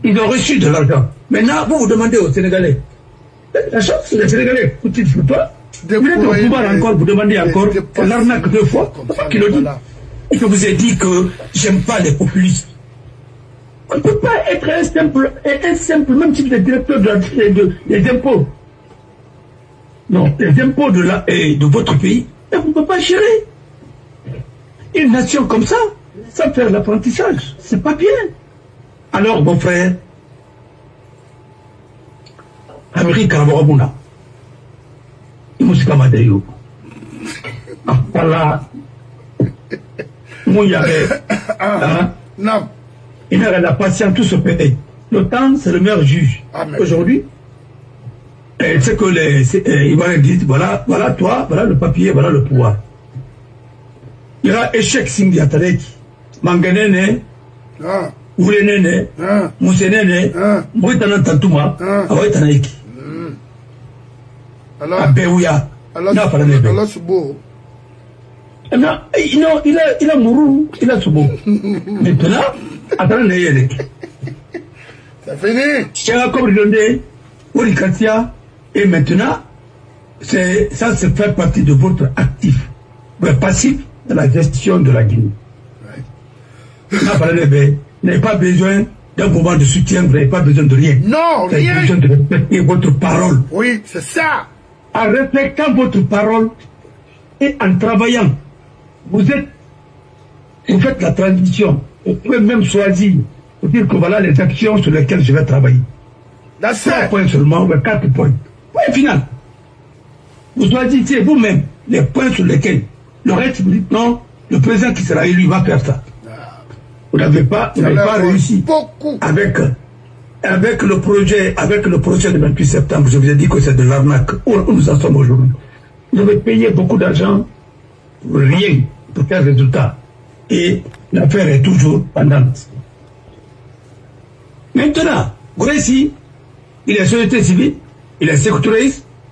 Ils ont reçu de l'argent. Maintenant, vous demandez aux Sénégalais. La chance, les Sénégalais, écoutez, toi, vous êtes au pouvoir encore, vous demandez encore l'arnaque 2 fois. Qui le dit? Et je vous ai dit que j'aime pas les populistes. On ne peut pas être un simple même type de directeur des impôts. Non, les impôts de votre pays, vous ne pouvez pas gérer. Une nation comme ça, sans faire l'apprentissage, c'est pas bien. Alors, mon frère, Amérique Arabouna, Moussika Madayo, voilà, Mouyabé, il n'a la patience, tout se paye. Le temps, c'est le meilleur juge. Aujourd'hui, c'est que il va dire, voilà toi, voilà le papier, voilà le pouvoir. Il y aura échec Sindi Atareki, Manganene, Oulenene, Moussenene, Mouitana Tantouma, Awaitanaiki. Abéouya. Alors c'est beau. Non, il a mouru, il a subo. Maintenant, attendez, c'est fini. Tiens, comme il Orikatia, et maintenant, ça fait partie de votre actif, votre passif de la gestion de la Guinée. Vous n'avez pas besoin d'un moment de soutien, vous n'avez pas besoin de rien. Non, rien. Vous avez besoin de respecter votre parole. Oui, c'est ça. En respectant votre parole et en travaillant, vous faites la transition. Vous pouvez même choisir pour dire que voilà les actions sur lesquelles je vais travailler. 3 points seulement, ou 4 points. Point final. Vous choisissez vous-même les points sur lesquels le reste vous dites non, le président qui sera élu va faire ça. Vous n'avez pas réussi avec le projet de 28 septembre. Je vous ai dit que c'est de l'arnaque. Où nous en sommes aujourd'hui? Vous avez payé beaucoup d'argent pour rien, pour quel résultat? Et l'affaire est toujours pendante. Maintenant, Gouressi, il est société civile, il est sécuritaire,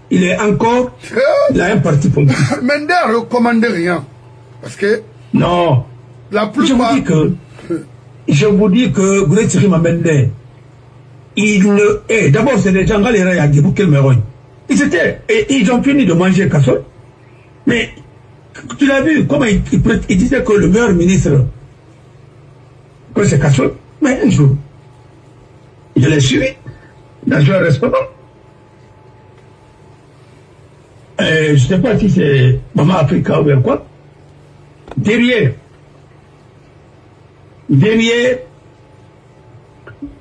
il est encore, il a un parti politique. Mende ne recommande rien. Parce que... Non. La plupart... Je vous dis que Gouressi Mende, il le est. D'abord, c'est des gens, les rails à Djibouti, ils ont fini de manger cassol. Mais, tu l'as vu, comment il disait que le meilleur ministre, que c'est cassol. Mais un jour, je l'ai suivi dans un restaurant. Je ne sais pas si c'est Maman Africa ou bien quoi. Derrière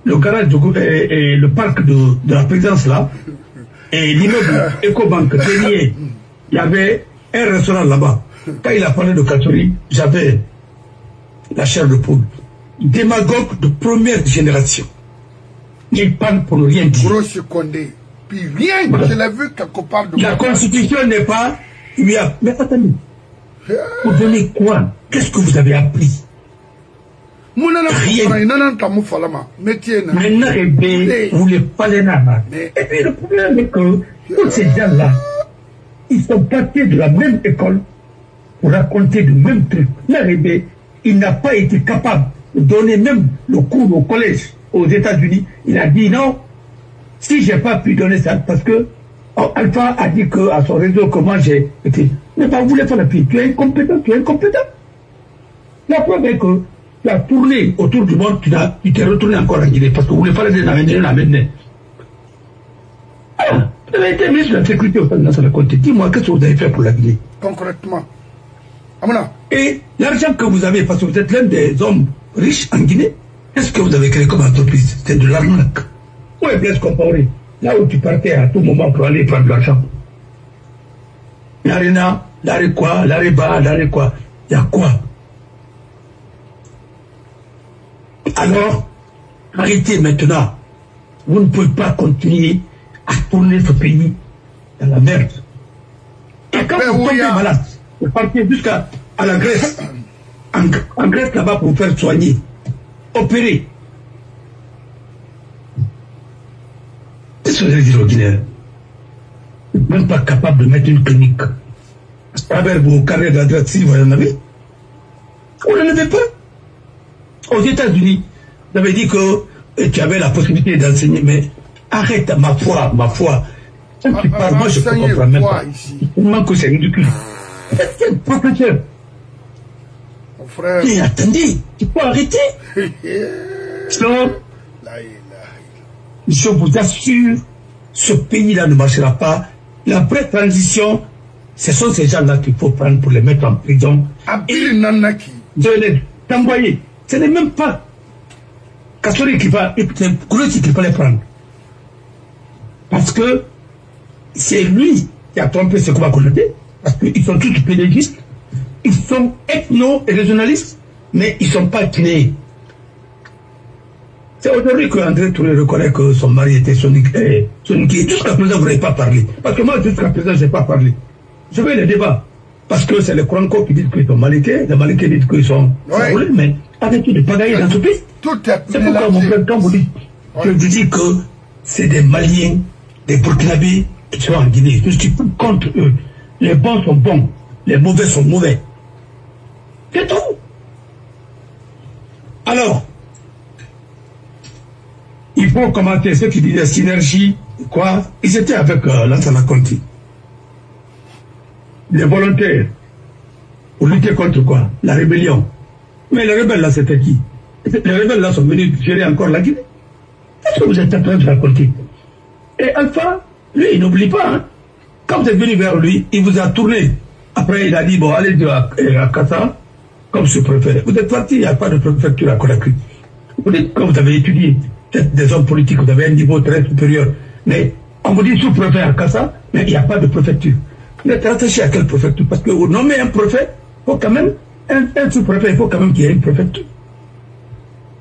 le garage et le parc de la présidence là, et l'immeuble EcoBank, derrière, il y avait un restaurant là-bas. Quand il a parlé de Katori, j'avais la chair de poule. Démagogue de première génération. Il parle pour ne rien dire. Grosse Condé. Puis rien, je l'ai vu quelque part de... La constitution n'est pas... Mais attendez. Vous donnez quoi? Qu'est-ce que vous avez appris? Rien. Maintenant, vous les parlez là. Et puis le problème est que tous ces gens-là, ils sont partis de la même école pour raconter le même truc. L'arrêté, il n'a pas été capable de donner même le cours au collège aux États-Unis. Il a dit non, si j'ai pas pu donner ça, parce que Alpha a dit que à son réseau comment j'ai été. Mais pas vous voulez faire la pire. Tu es incompétent, tu es incompétent. La preuve est que tu as tourné autour du monde, tu t'es retourné encore en Guinée, parce que vous voulez pas la mener. Alors, vous avez été ministre de la sécurité au Président de la Côte. Dis-moi, qu'est-ce que vous avez fait pour la Guinée? Concrètement. Et l'argent que vous avez, parce que vous êtes l'un des hommes riches en Guinée, qu'est-ce que vous avez créé comme entreprise? C'est de l'arnaque. Où est Blaise Compaoré? Là où tu partais à tout moment pour aller prendre de l'argent. L'ARENA, l'arrêt quoi, l'arrêt bas, l'arrêt quoi? Il y a quoi? Alors, arrêtez maintenant. Vous ne pouvez pas continuer à tourner ce pays dans la merde. Et quand vous tombez malade, vous partez jusqu'à la Grèce. En Grèce là-bas pour vous faire soigner, opérer. Qu'est-ce que vous allez dire aux Guinéens? Vous n'êtes même pas capable de mettre une clinique à travers vos carrés d'adresse, si vous en avez. Vous n'en avez pas. Aux États-Unis, vous avez dit que et tu avais la possibilité d'enseigner, mais arrête, ma foi. Quand tu parles, moi je ne comprends même pas. Comment que c'est ridicule. C'est un professeur. Mon frère. Mais attendez, tu peux arrêter. Sinon, je vous assure, ce pays-là ne marchera pas. La vraie transition, ce sont ces gens-là qu'il faut prendre pour les mettre en prison. Et de les t'envoyer. Ce n'est même pas Kassori qui va, c'est Grossi qui va les prendre. Parce que c'est lui qui a trompé ce qu'on va connaître. Parce qu'ils sont tous pédagogistes. Ils sont ethno et régionalistes, mais ils ne sont pas guinéens. C'est aujourd'hui qu'André Touré reconnaît que son mari était Sonic. Jusqu'à présent, vous n'avez pas parlé. Parce que moi, jusqu'à présent, je n'ai pas parlé. Je vais les débats. Parce que c'est les Kronko qui disent qu'ils sont malinqués, les malinqués disent qu'ils sont roulés, mais arrêtez de pagailler dans ce pays. C'est pourquoi, mon frère, quand vous dites, je vous dis que c'est des Maliens, des Burkinabés qui sont en Guinée. Je suis contre eux. Les bons sont bons, les mauvais sont mauvais. C'est tout. Alors, il faut commenter ceux qui disaient synergie, quoi. Ils étaient avec Lansana Conti. Les volontaires, pour lutter contre quoi? La rébellion. Mais les rebelles là, c'était qui? Les rebelles là sont venus gérer encore la Guinée. Qu'est-ce que vous êtes en train de raconter? Et Alpha, lui, il n'oublie pas. Hein. Quand vous êtes venu vers lui, il vous a tourné. Après, il a dit, bon, allez à Kassa, comme sous-préfet. Vous êtes parti, il n'y a pas de préfecture à Conakry. Vous dites, quand vous avez étudié, peut-être des hommes politiques, vous avez un niveau très supérieur. Mais on vous dit sous-préfet à Kassa, mais il n'y a pas de préfecture. Vous êtes attaché à quelle préfecture? Parce que vous nommez un préfet, il faut quand même, un sous-préfet, il faut quand même qu'il y ait une préfecture.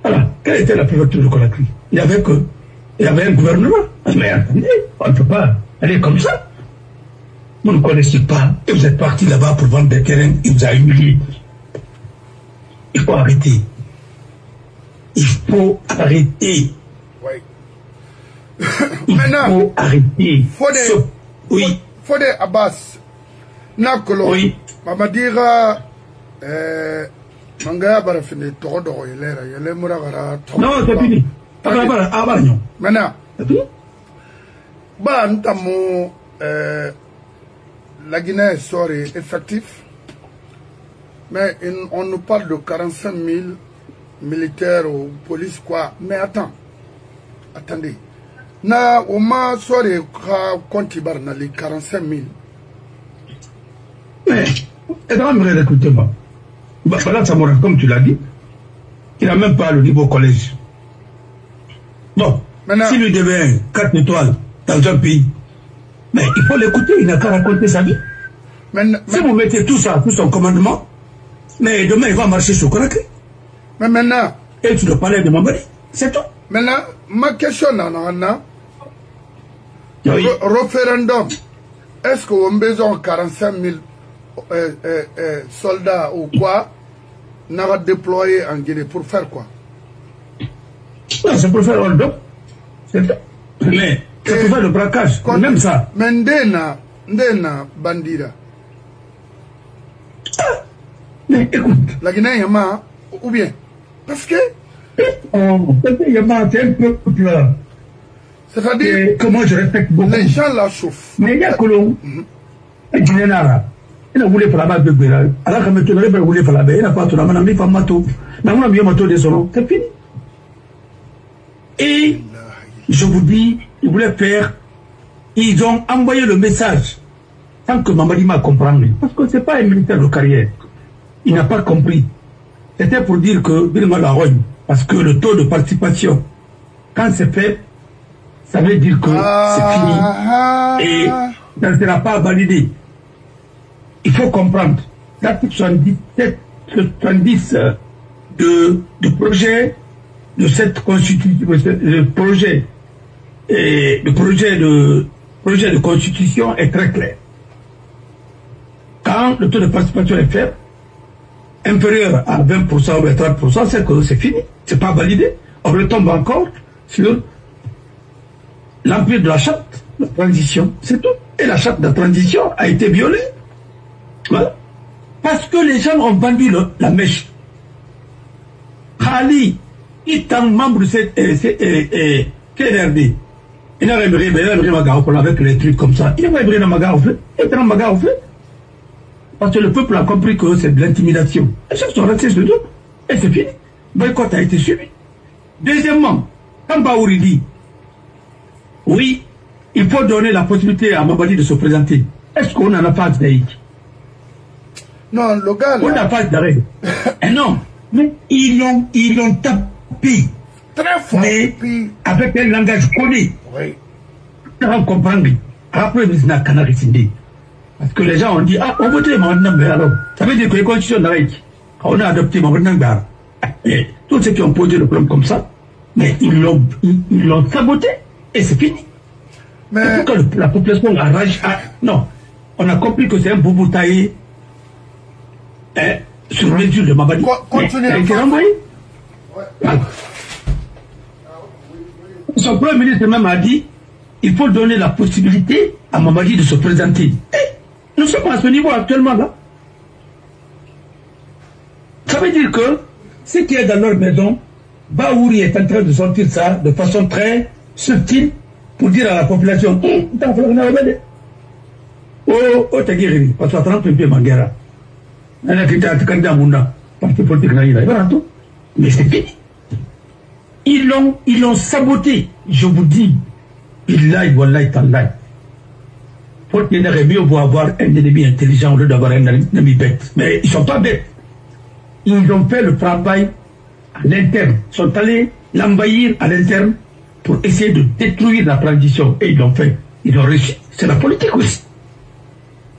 Voilà. Quelle était la préfecture de Conakry? Il y avait un gouvernement. Mais attendez, on ne peut pas aller comme ça. Vous ne connaissez pas, et vous êtes parti là-bas pour vendre des terrains, il vous a humilié. Il faut arrêter. Il faut arrêter. Oui. Il faut arrêter. Oui. Fode Abbas, Nakolo, oui. Mamadira, Mangaya Barafine, Todo, Yele Muragara. Non, c'est fini. Maintenant, Bantamo, la Guinée serait effectif, mais on nous parle de 45 000 militaires ou police, quoi. Mais attendez. Na Oma serait Contibar dans les 45 000. Mais, écoutez-moi. Voilà, Samora, comme tu l'as dit, il n'a même pas le niveau collège. Bon, s'il lui devait 4 étoiles dans un pays, mais il faut l'écouter, il n'a qu'à raconter sa vie. Si vous mettez tout ça, tout son commandement, mais demain il va marcher sur Conakry. Mais maintenant, et tu dois parler de mon mari, c'est tout. Maintenant, ma question Nana, oui. Référendum, est-ce qu'on a besoin de 45 000 soldats ou quoi, n'a déployé en Guinée pour faire quoi? Non, c'est pour faire hold-up. Mais c'est pour faire le braquage, même ça. Mais Ndena Bandira. Mais écoute. La Guinée Yama, ou bien? Parce que. Yama, c'est un peuple. C'est-à-dire. Comment je respecte beaucoup. Les gens la chauffent. Mais il y a Colomb. Et Guinée Nara. Il a voulu faire la base de Béra. Alors que maintenant, il a voulu faire la base. Il a pas tout la main, il a pas mato. Il a mis un mato de son. C'est fini. Et je vous dis, ils voulaient faire, ils ont envoyé le message, sans que Mamadi m'a compris, parce que ce n'est pas un militaire de carrière. Il n'a pas compris. C'était pour dire que Birma la rogne, parce que le taux de participation, quand c'est fait, ça veut dire que c'est fini. Et ça ne sera pas validé. Il faut comprendre. L'article 70 de projet de cette constitution, le projet de constitution est très clair. Quand le taux de participation est faible, inférieur à 20% ou à 30%, c'est que c'est fini, c'est pas validé. On retombe encore sur l'empire de la charte de transition, c'est tout. Et la charte de transition a été violée. Voilà. Parce que les gens ont vendu la mèche. Khali il est membre de cette KNRD. Il n'a rien avec les trucs comme ça. Il n'a rien fait. Parce que le peuple a compris que c'est de l'intimidation. Et ça, sont restés de tout. Et c'est fini. Boycott a été suivi. Deuxièmement, quand Baouri dit, oui, il faut donner la possibilité à Mamadi de se présenter. Est-ce qu'on n'en a pas d'arrêt? Non, le gars là... On n'a pas d'arrêt. Non, mais ils l'ont tapé. Très fort. Mais avec un langage connu. Oui. On comprend. Après, il n'y a qu'un arrêté. Parce que les gens ont dit, ah, on votait Mamadi. Alors, ça veut dire que les constitutions d'arrêt, on a adopté Mamadi. Tous ceux qui ont posé le problème comme ça, mais ils l'ont saboté et c'est fini. Mais pourquoi la population arrache non, on a compris que c'est un boubou taillé sur mesure de Mamadi. Continuez. Son premier ministre même a dit il faut donner la possibilité à Mamadi de se présenter. Nous sommes à ce niveau actuellement là. Ça veut dire que ce qui est dans leur maison, Baouri est en train de sortir ça de façon très subtile pour dire à la population oh, t'as guéri, parce que tu as un peu Manguera. Mais c'est fini. Ils l'ont saboté. Je vous dis, il faut qu'il y ait mieux pour avoir un ennemi intelligent au lieu d'avoir un ennemi bête. Mais ils ne sont pas bêtes. Ils ont fait le travail à l'interne. Ils sont allés l'envahir à l'interne pour essayer de détruire la transition. Et ils l'ont fait. Ils ont réussi. C'est la politique aussi.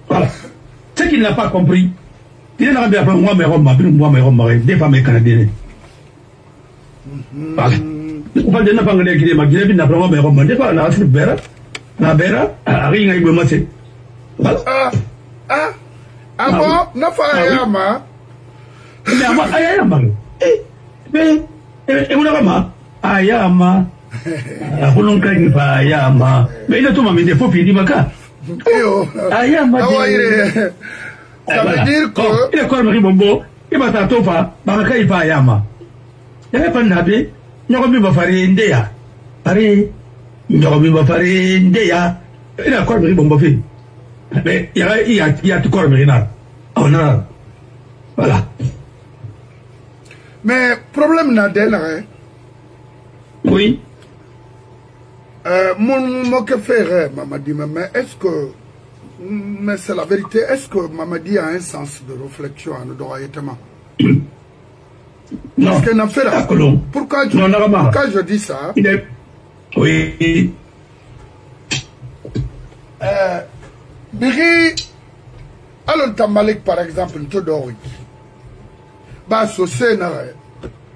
Voilà. Ce qu'il n'a pas compris, il n'a pas compris, moi, des femmes canadiennes. Voilà. On va dire que n'a pas la bera, rien à y commencer. Voilà. Bon, n'a pas mais ayama. Mais ayama. Ayama. Ayama. Mais il a tout mis des faux puis maka. Ayama. Ça veut dire que il est comme Bombo, il va t'atofa, Baraka il va ayama. Il n'y a pas de nabi, Nyomi va faire Indéa. Paris, Nyomi va faire Indéa. Il a quoi de Bombo fait. Mais il y a tout corps mérinard. On a. Voilà. Mais problème n'a d'elle. Oui. Mon que faire Mamadi, mais est-ce que, mais c'est la vérité, est-ce que Mamadi a un sens de réflexion en droitement? Non. Parce n'a fait là. Pourquoi je dis ça? Il est... Oui. Biri, alors Tamalik par exemple, Todori. Bah, ce scénario,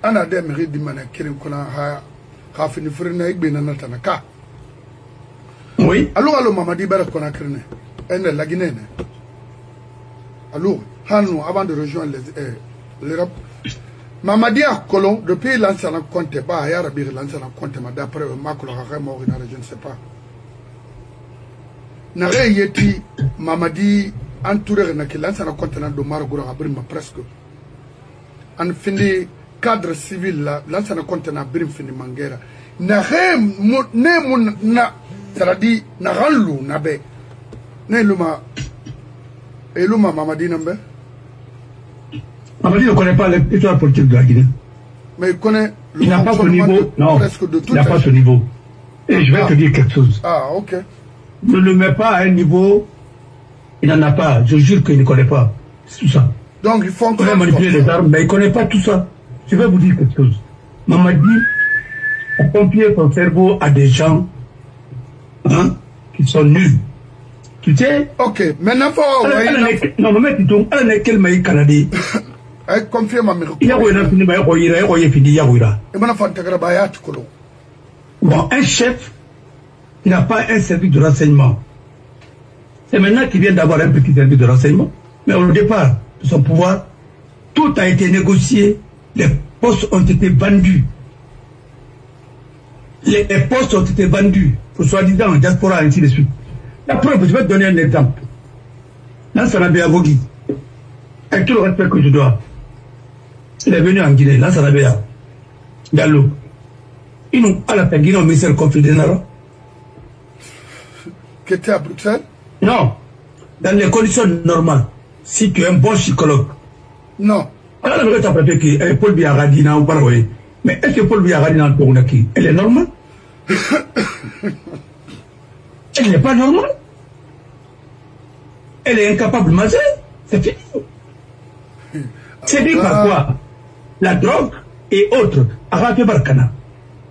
on a des mérites de manière qu'on a fini de faire une tanaka. Oui. Alors, Mamadi Bara qu'on a créé, elle est la Guinée. Alors, avant de rejoindre l'Europe, Mamadi a colon, depuis l'ancien compte, bah, il y a l'ancien compte, d'après Macron, je ne sais pas. N'a yeti Mamadi entouré de l'ancien continent de Margoura presque. En fini cadre civil là, l'ancien continent Brim fini Manguera. N'a rien na c'est-à-dire n'a ranlou nabe. N'a luma Mamadi nambe. Mamadi ne connaît pas l'histoire politique de la Guinée. Mais il connaît. Il n'a pas ce niveau. Non. Presque de tout. Il n'a pas ce niveau. Et je vais te dire quelque chose. Ah, ok. Ne le mets pas à un niveau. Il n'en a pas. Je jure qu'il ne connaît pas. C'est tout ça. Donc il faut encore manipuler les armes, mais il ne connaît pas tout ça. Je vais vous dire quelque chose. Mamadi a confié son cerveau à des gens qui sont nuls. Tu sais? Ok, maintenant faut. Non, mais tu tombes. Elle n'est quel maïs canadien. Elle confie ma mère. Il y a fini, il y a bon, un chef n'a pas un service de renseignement. C'est maintenant qu'il vient d'avoir un petit service de renseignement. Mais au départ de son pouvoir, tout a été négocié. Les postes ont été vendus. Les postes ont été vendus. Pour soi-disant en diaspora, ainsi de suite. La preuve, je vais te donner un exemple. Lansana Avogui, avec tout le respect que je dois, il est venu en Guinée, Lansana Béa. Gallo. Ils n'ont pas la peine au ministère confidentiel. Qui était à Bruxelles? Non. Dans les conditions normales, si tu es un bon psychologue. Non. Alors, je vais t'appeler que Paul Biaradi n'a pas parlé. Mais est-ce que Paul Biaradi n'a pas parlé? Elle est normale? Elle n'est pas normale. Elle est incapable de manger. C'est fini. C'est dit par quoi? La drogue et autres. Arrêtez Barkana.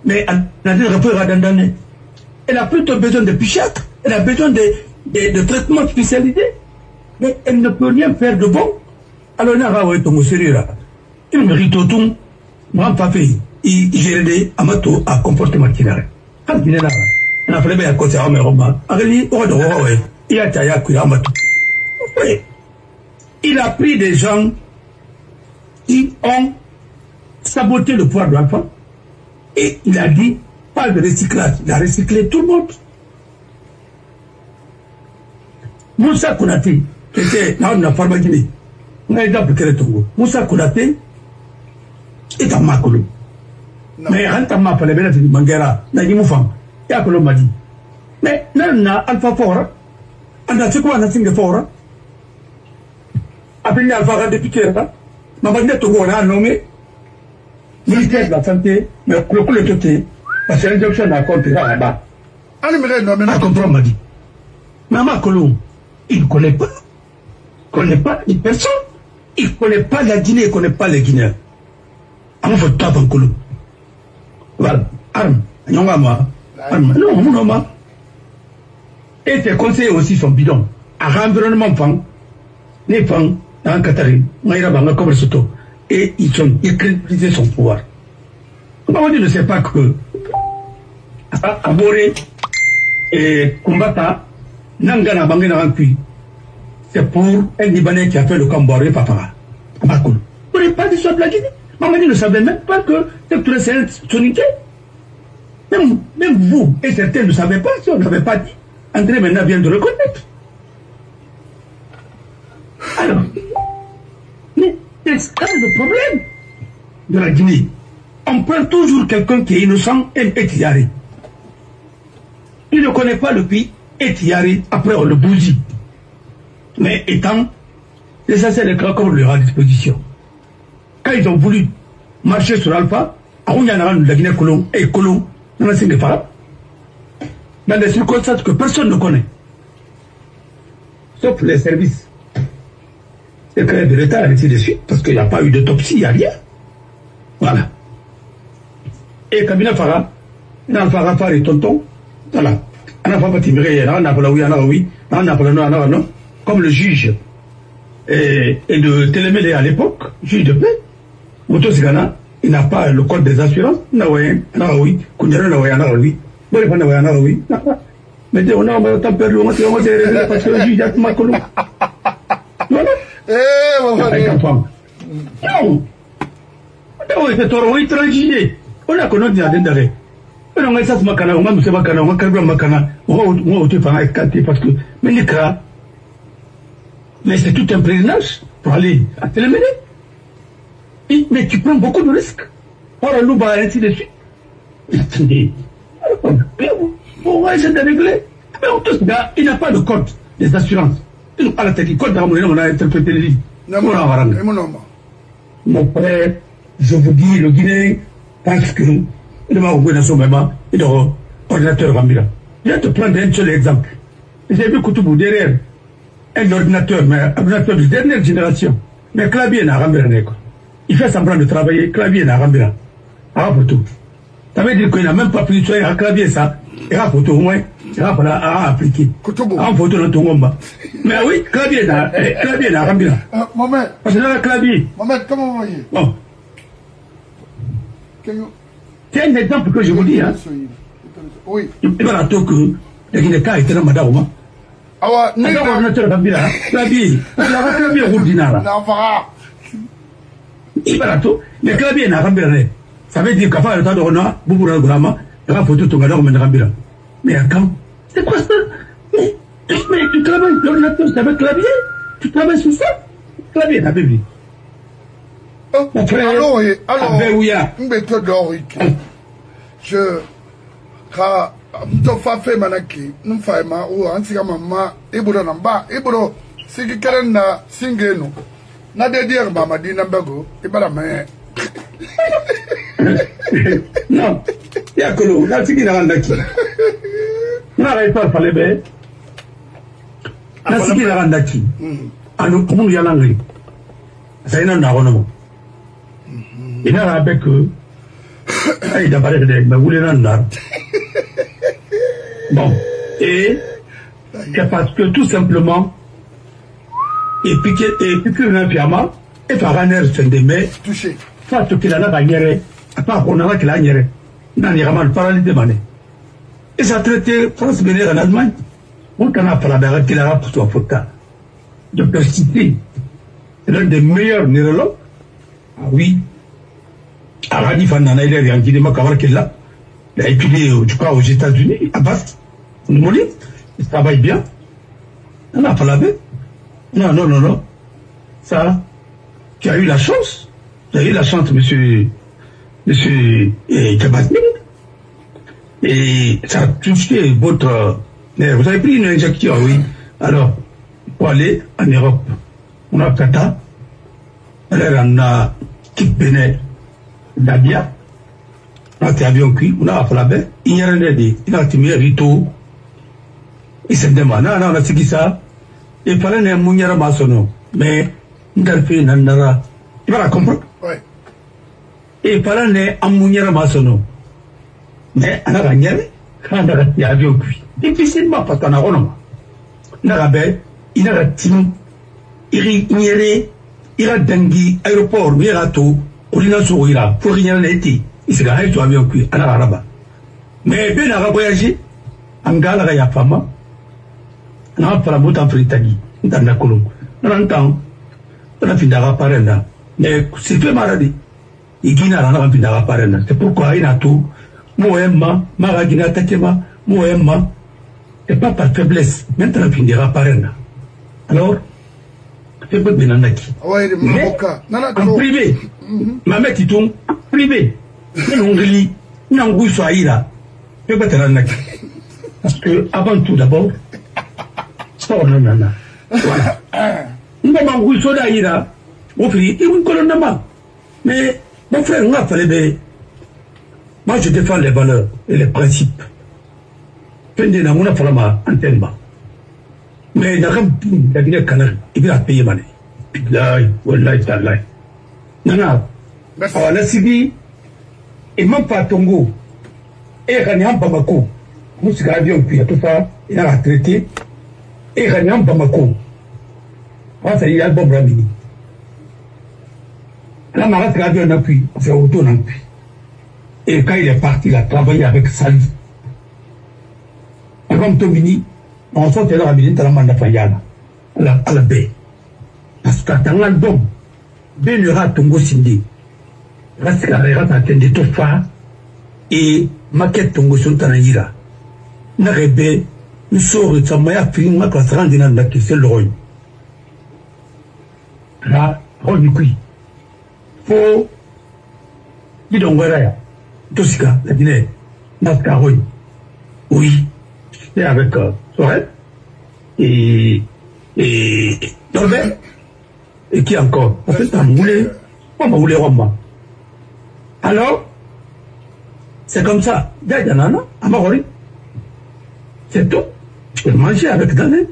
Mais elle a plutôt besoin de pichac. Elle a besoin de traitements spécialisés. Mais elle ne peut rien faire de bon. Alors, on a un peu sérieux là. Il mérite tout. Moi, papa, il gère des amato à comportement qui n'arrête. Quand il est là, on a fait bien à côté à Roma. Il a taillé à Amato. Il a pris des gens qui ont saboté le pouvoir de l'enfant. Et il a dit, pas de recyclage. Il a recyclé tout le monde. Moussa Konaté, qui était dans la pharmacie, on a exemple quel est Togo. Moussa Konaté est en Makolo. Mais quand on m'a parlé de Mangera, n'a dit Moufam, et à Kolo m'a dit. Mais non, Alpha Fora, on a ce qu'on a signé Fora. Après, Alpha député, Maman Togo, on a nommé ministère de la Santé, mais le côté, parce que l'injection a compté là-bas. À comprendre, m'a dit. Maman Kolo, il ne connaît pas les personnes. Il ne connaît pas la Guinée, il ne connaît pas les Guinéens. On va taper un Kolo. Voilà, arme, non, non. Et tes conseillers aussi sont bidons. À l'environnement, les femmes, dans Qatarine, comme Soto, et ils ont écrit son pouvoir. On ne sait pas que Aboré et Kumbata, Nangana Bangana Rankui, c'est pour un Libanais qui a fait le Camboré Papa. Vous n'avez pas dit ça de la Guinée. Maman ne savait même pas que c'est son idée. Même vous et certains ne savaient pas si on n'avait pas dit. André maintenant vient de reconnaître. Alors, mais c'est ça le problème de la Guinée. On prend toujours quelqu'un qui est innocent et étiaré. Il ne connaît pas le pays étiaré, après on le bousille. Mais étant, l'essentiel est qu'on leur a à disposition. Quand ils ont voulu marcher sur Alpha, on y en a la Guinée Colomb et Colomb, dans la Guinée Farab, dans des circonstances que personne ne connaît, sauf les services secrets de l'État, et ainsi de suite, parce qu'il n'y a pas eu d'autopsie, il n'y a rien. Voilà. Et Kabila Farab, dans Farab Farab et Tonton, voilà. On n'a pas timbré, on n'a pas la oui, on n'a pas la non, comme le juge et de Télémélé à l'époque, juge de paix. Moto Sigana, il n'a pas le code des assurances. Mais on a perdu, on a parce que le juge a Makolo. Voilà. Non. C'est trop étranger. On a connu des adhérents. On a ça, Makana, on a mis Makana, on a calmé Makana, on a été parce que, mais c'est tout un pèlerinage pour aller à Télémélé. Mais tu prends beaucoup de risques. Pour le loup, ainsi de suite. Attendez. On va essayer de régler. Mais en tout cas, il n'a pas de code des assurances. Il n'a pas la tête. Le code d'Amoulé, on a interprété les livres. Mon frère, je vous dis, le Guinéen pense que il m'a ouvert dans son moment, il est ordinateur Rambira. Je vais te prendre un seul exemple. J'ai vu Koutoubou derrière un ordinateur, mais un ordinateur de dernière génération. Mais clavier n'a Rambira. Il fait semblant de travailler, clavier n'a Rambira. Ah, pour tout. Ça veut dire qu'il n'a même pas pris soin à clavier, ça. Et à photo, au moins, il va falloir appliquer. En photo, dans ton combat. Mais oui, clavier n'a Rambira. Maman. Parce que dans le clavier. Maman, comment vous voyez? Bon. C'est un exemple que je vous dis, hein. Oui. Il va attendre que les Guinéens étaient dans Madaouma. Ah ouais, non, ordinateur Rambira. Clavier. Il y a un clavier ordinaire. Non, il va attendre. Mais clavier n'a Rambira. Ça veut dire qu'à faire le temps de Rona, Bouboura Gourama, il va photo ton gador, mais Rambira. Mais quand? C'est quoi ça? Mais tu travailles, l'ordinateur, c'est avec clavier? Tu travailles sur ça? Clavier, t'as vu? Mon frère, alors, Mbeto Doriki. Je, quand, Mtofa fait manaki, nous faima, ou antika mama, Ibro Namba, Ibro, Siki Kerena, Singeno, Nade dire Mamadi Nambago, Ibara me. Non, Yakolo, là, c'est qui n'a rien d'acquis. N'arrête pas à parler, mais. Là, c'est qui n'a rien d'acquis. À nous, comment il y a l'anglais. Ça y est, on a un il n'a avec eux. Il a parlé de vous les rendre. Bon, et c'est parce que tout simplement, et puis que l'infirma, et par un air se démet, touché. Parce qu'il a la bannière, à part qu'on a qu'il a niéré, n'a ni vraiment le parallèle de mané. Et ça a traité France Bénér en Allemagne. On a fait la barre qu'il a pour son faute. Docteur Cité, c'est l'un des meilleurs neurologues. Ah oui. Aradi Fandana, il est en Guinée-Macawar qu'il a. Il a étudié, je crois, aux États-Unis, à Basse. Il travaille bien. On a fait la baie. Non. Ça, tu as eu la chance. Tu as eu la chance, monsieur Kabatni. Et ça a touché votre... Vous avez pris une injection, oui. Alors, pour aller en Europe, on a Kata. Alors, on a Kipene, Dabia. On a avion cuit, on a fait la baie. Il n'y a rien dit. Il a timé Rito. Il s'est demandé, non, on a dit ça. Il fallait un mouillard maçonneau. Mais, il a fait une andara. Tu vas la comprendre? Oui. Il fallait un mouillard maçonneau. Mais, on a gagné. Quand on a dit avion cuit. Difficilement, parce qu'on a renommé. Il a baie, il a timé. Il a dangui, aéroport, il a tout. Il a souri là, pour rien l'été. Il s'est gagné sur avion cuit, à la Rabat. Mais, ben, il a voyagé. En gala, il y a femme. On a fait la botte en Fritagi, dans la colombe. On entend, on a fini d'arraper parena. Mais c'est fait maladie. Il y a un fini d'arraper parena. C'est pourquoi il a tout. Moëma, Maragina Takema, Moëma. Et pas par faiblesse. Maintenant, on finira parena. Alors, c'est pas bien en acquis. En privé, ma mère qui tombe, privé. Non, lit, non, vous soyez là. C'est pas bien en acquis. Parce que, avant tout d'abord, non. Voilà. Nous avons eu ça d'ailleurs. Mon frère, il y a une colonne. Mais, mon frère, on a fallu. Moi, je défends les valeurs et les principes. Mais, on a fallu antenne. Mais, il y a un Guinée Canary. Il va payer mané. Wallahi, tallahi. Non. Alors, la Sibie, et même pas Tongo. Et il y a un Bamako. Nous, c'est l'avion, puis tout ça, il a traité. Et Ranian Bamako, ça y est, l'album Ramini. La Marat Radio n'a pu, c'est auto n'a pu. Et quand il est parti, il a travaillé avec Sali. Comme Tomini, on sort de la Ramini, dans la Mandafayana, à la baie. Parce que dans l'album, Ben Nura Tongo Sindi, reste la régate à Tende Tofa, et Maquette Tongo Sontanaïra, Narebe, nous sommes ça m'a fait ma classe rendue dans la question de l'Oroy. Là, on y cuit. Faut. Dis donc, voilà. Tosika, la Guinée. Nascaroy. Oui. C'est avec Sorel. Et. Norbert. Et qui encore? En fait, on m'a voulu Roma. Alors, c'est comme ça. D'ailleurs, à Marori. C'est tout. Je mangeais avec Daniel.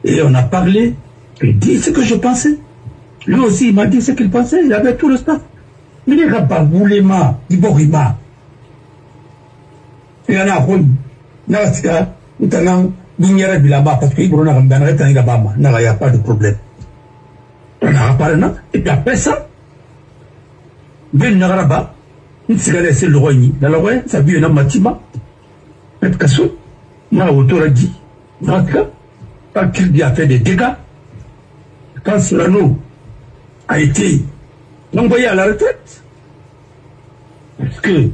Et on a parlé. Il dit ce que je pensais. Lui aussi, il m'a dit ce qu'il pensait. Il avait tout le staff. Mais les gars, Boulema, Iborima. Il y en a un rôle. Nagasika, Ntanan, Bignera Bilaba, parce qu'il y a un pas de problème. On a parlé là. Et puis après ça, Ben Nagaraba, il s'est laissé le roi. Dans le roi, ça a vu un bâtiment. Mettre Kassou. Moi, autour dit, quand il a fait des dégâts, quand Solano a été envoyé à la retraite, parce qu'il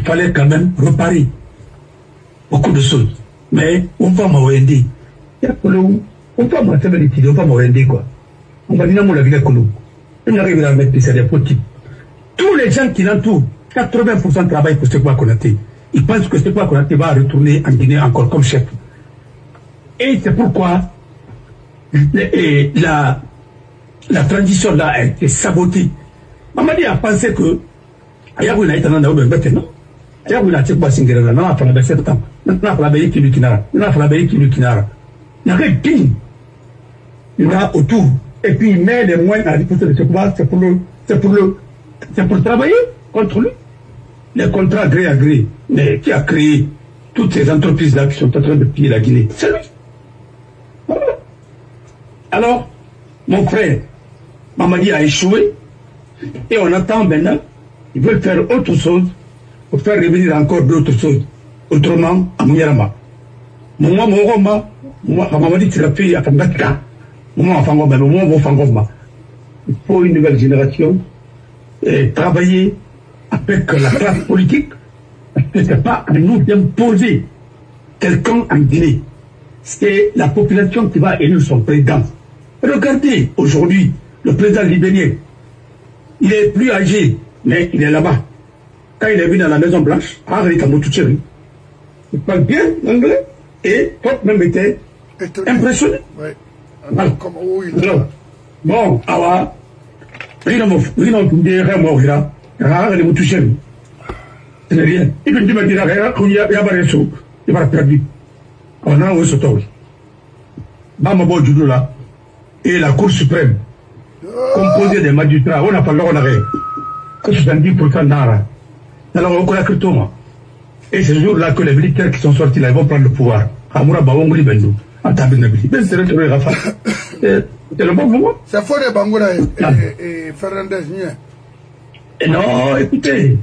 fallait quand même réparer beaucoup de choses. Mais on va m'envoyer. On va m'envoyer quoi. On va dire, on va dire, Il n'arrive à mettre c'est des petits. Tous les gens qui l'entourent, 80% travaillent pour Sékou Konaté. Ils pensent que Sékou Konaté va retourner en Guinée encore comme chef. Et c'est pourquoi la transition là a été sabotée. Mamadi a pensé que Ayabou été dans le maintenant. Ayabou n'a pas signé là, non, après la 7 ans. Maintenant, après la veille qui lui kinara. Maintenant, après la veille qui lui kinara. Il y a rien qui. Il y a autour. Et puis il met les moyens à disposition de Sékou. C'est pour travailler contre lui. Les contrats gré à gré. Mais qui a créé toutes ces entreprises là qui sont en train de piller la Guinée? C'est lui. Voilà. Alors, mon frère, Mamadi a échoué. Et on attend maintenant, ils veulent faire autre chose pour faire revenir encore d'autres choses. Autrement, à Mouyarama. Mamadi, tu l'as fait à Tangatka. Il faut une nouvelle génération et travailler avec la classe politique. Parce que ce n'est pas à nous d'imposer quelqu'un en Guinée. C'est la population qui va élire son président. Regardez, aujourd'hui, le président libérien, il est plus âgé, mais il est là-bas. Quand il est venu dans la Maison Blanche, il parle bien l'anglais et Pop même était impressionné. Ouais. Alors, bon, awa, c'est rien. Et puis tu me diras qu'il y a pas de sous, il va perdu. On a un sauteur. Bamabo Judo là, et la Cour suprême, composée des magistrats, on n'a pas le droit d'arrêt. Que 70% d'ara. Alors on connaît que Thomas. Et c'est ce jour-là que les militaires qui sont sortis là, ils vont prendre le pouvoir. Amoura Bawongri Bendou. C'est le bon moment. C'est faux de Bangoura et Fernandez. Non, écoutez,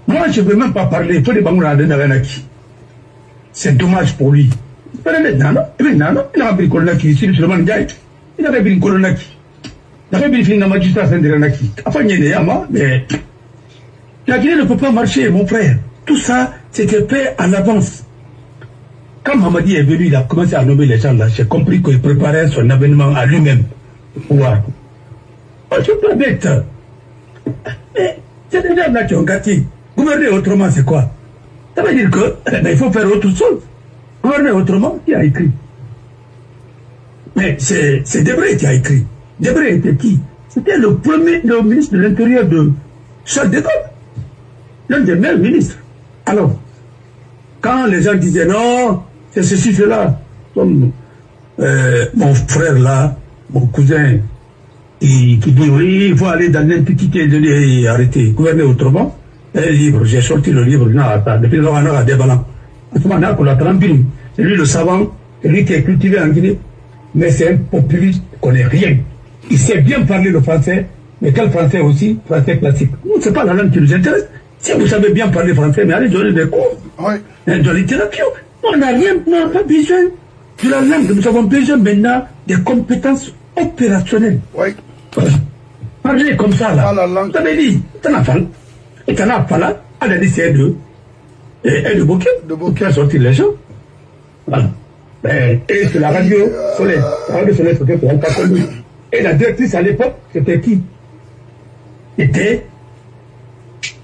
moi je ne veux même pas parler. Faux de Bangoura de Naranaki. C'est dommage pour lui. Fernandez, non, il a pris Kolonaki ici, le Mandiaï. Il avait pris Kolonaki. Il avait pris un magistrat Saint-Deranaki. Enfin, il y a mais la Guinée ne peut pas marcher, mon frère. Tout ça, c'était fait à l'avance. Quand Mamadi est venu, il a commencé à nommer les gens là. J'ai compris qu'il préparait son avènement à lui-même. Pour pouvoir. Oh, je suis pas bête. Mais c'est déjà là qui ont gâté. Gouverner autrement, c'est quoi? Ça veut dire que il faut faire autre chose. Gouverner autrement, qui a écrit? Mais c'est Debré qui a écrit. Debré était qui? C'était le ministre de l'Intérieur de Charles de Gaulle. L'un des meilleurs ministres. Alors, quand les gens disaient non, c'est ceci, cela, comme mon frère là, mon cousin, qui dit oui, il faut aller dans l'antiquité et arrêter, gouverner autrement, un livre, j'ai sorti le livre, depuis lors on a des ballons. En ce moment, c'est lui le savant, c'est lui qui est cultivé en Guinée, mais c'est un populiste qui ne connaît rien. Il sait bien parler le français, mais quel français aussi? Français classique. Ce n'est pas la langue qui nous intéresse. Si vous savez bien parler français, mais allez donner des cours, de la littérature. On n'a pas besoin de la langue. Nous avons besoin maintenant des compétences opérationnelles. Oui. Parler comme ça, là. Vous avez dit, t'en as pas. Et t'en as pas là. Elle a dit c'est de Bokeh. De Bokeh a sorti les gens. Voilà. Et c'est la radio Soleil. La radio Soleil, c'était pour un cas connu. Et la directrice à l'époque, c'était qui? C'était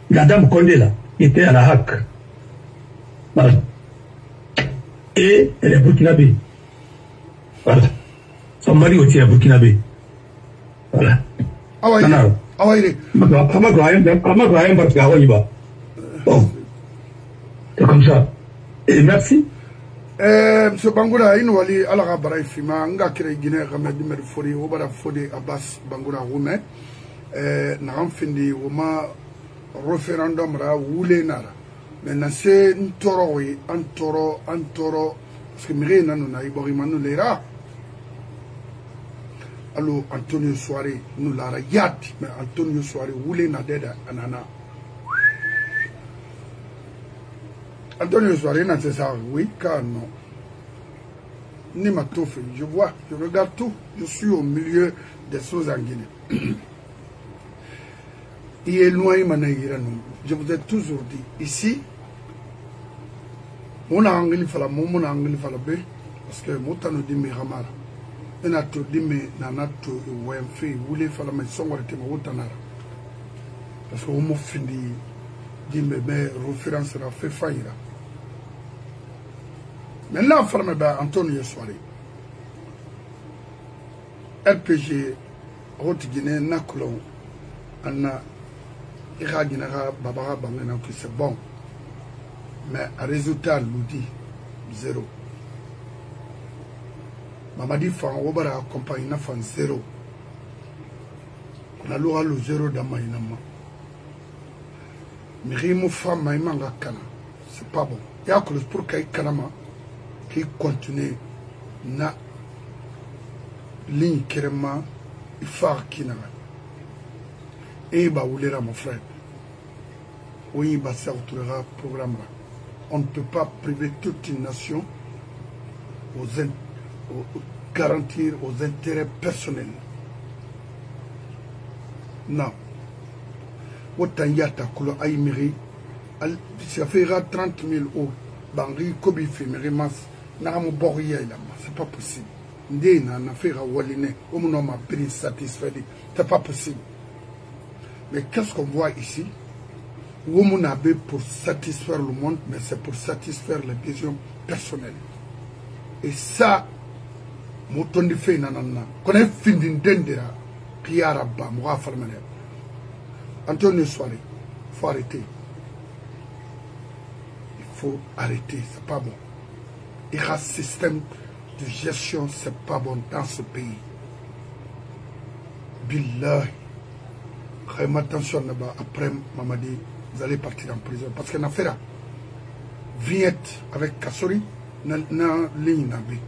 la dame Condé là, qui était à la HAC. Voilà. Et elle est burkinabé. Voilà. Son mari aussi est burkinabé. Voilà. Bon. C'est comme ça. Et merci. Monsieur Bangoura, il nous a dit à la Baraïfima, on a créé Guinée, on a dit Fodi, on a Fodi Abbas Bangoura Roumé. N'a fini au référendum ra wule nara maintenant c'est un toro parce que mire nanu na ibori manu lera allo Antonio Soare nous la yat mais Antonio Soare wule na deda anana Antonio Soare na c'est ça oui car non ni ma touffe je vois je regarde tout je suis au milieu des choses en Guinée. Il est loin, je vous ai toujours dit, ici, on a anglais, parce que mon nous dit Miramara. ina to dime na nato wemfe wule fala me songore te mo tanara parce que mo findi dime be référence la fait faillira maintenant fala me ba Antonio Soirée RPG Haute Guinée nakulo anna ira Guinée baba bangena que c'est bon mais le résultat nous dit 0. Mamadi Fan Obara accompagne na fan 0. On a le 0 dans ma inama. Mais Rimo Fan Maïmanga Kana. C'est pas bon. Il y a que pour qu'il Kanama qui continue na ligne Kerema il faut qu'il n'a et bah ou mon frère. Oui, bah ça autourera programme là. On ne peut pas priver toute une nation garantir aux intérêts personnels. Non. Autant yata kulo aymiri ça fera 30 000 euros. Bangri kobi femeri mas na mo boriya ila c'est pas possible. Ndena na fera waline o mon homme a satisfait. C'est pas possible. Mais qu'est-ce qu'on voit ici? Woman a pour satisfaire le monde, mais c'est pour satisfaire les besoins personnels. Et ça, mon de fait nanana. Quand on fin d'une dendera, qui a rabba, moi farmaner. Antonio Soirée, il faut arrêter. Il faut arrêter, c'est pas bon. Il y a un système de gestion, c'est pas bon dans ce pays. Billah, attention là-bas, après Mamadi. Vous allez partir en prison. Parce que l'affaire Vignette avec Kassori, na ligne nabi.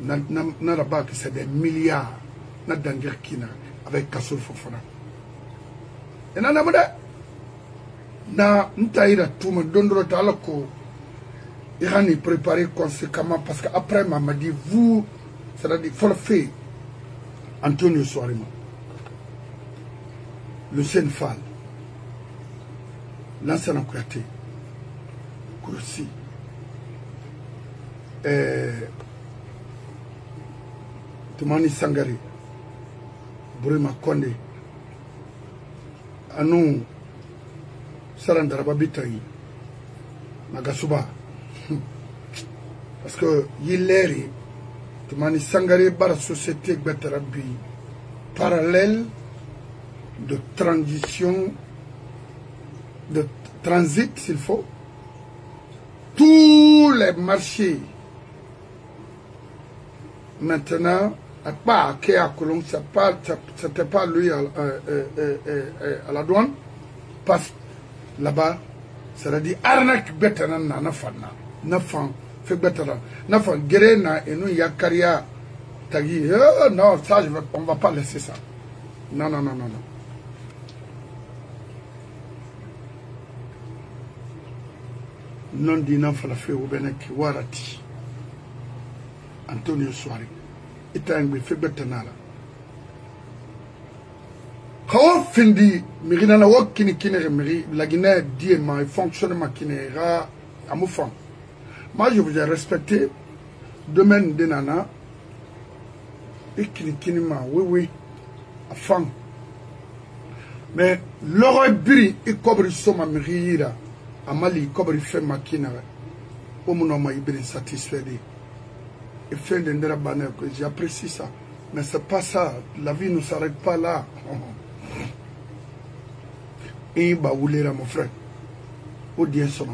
Na là-bas que c'est des milliards. Na danger kina avec Kassori Fofana. Et na namada na ntaïra tout me dondro talako. Irani préparé conséquemment parce qu'après Mamadi vous, c'est-à-dire faut le faire. Antonio Soirée. Le Sénégal, l'ancien Kouyaté, Kouroussi, Toumani Sangari, Bourima Konde, Anou, Sarandarababitaï, Magasuba. Parce que Yéleri, Toumani Sangari, Bara Société Gbetarabi, parallèle de transition, de transit s'il faut, tous les marchés maintenant, à part Kéa Colomb, c'était pas lui à la douane, parce là-bas, c'est-à-dire arnaque bétanan na nafana, nafan fait bétanan, nafan guérena et nous yakaria tagi, non, ça on va pas laisser ça. Non, non, non, non, non. Non dina falafé au Benek Warati Antonio Soirée Etangbe Febetanala Kao Fendi Mirina Wakini Kineri la Guinée dit ma fonctionnement Kinera à Moufan. Moi je vous ai respecté domaine de Nana et Kinima, oui, à Fang. Mais l'aurait bri et cobre soma Mirira. Amali Kobri fait makina au mon ma ibri satisfait et fait d'endra banner que j'apprécie ça mais c'est pas ça, la vie ne s'arrête pas là. Et bah oulera mon frère au dien son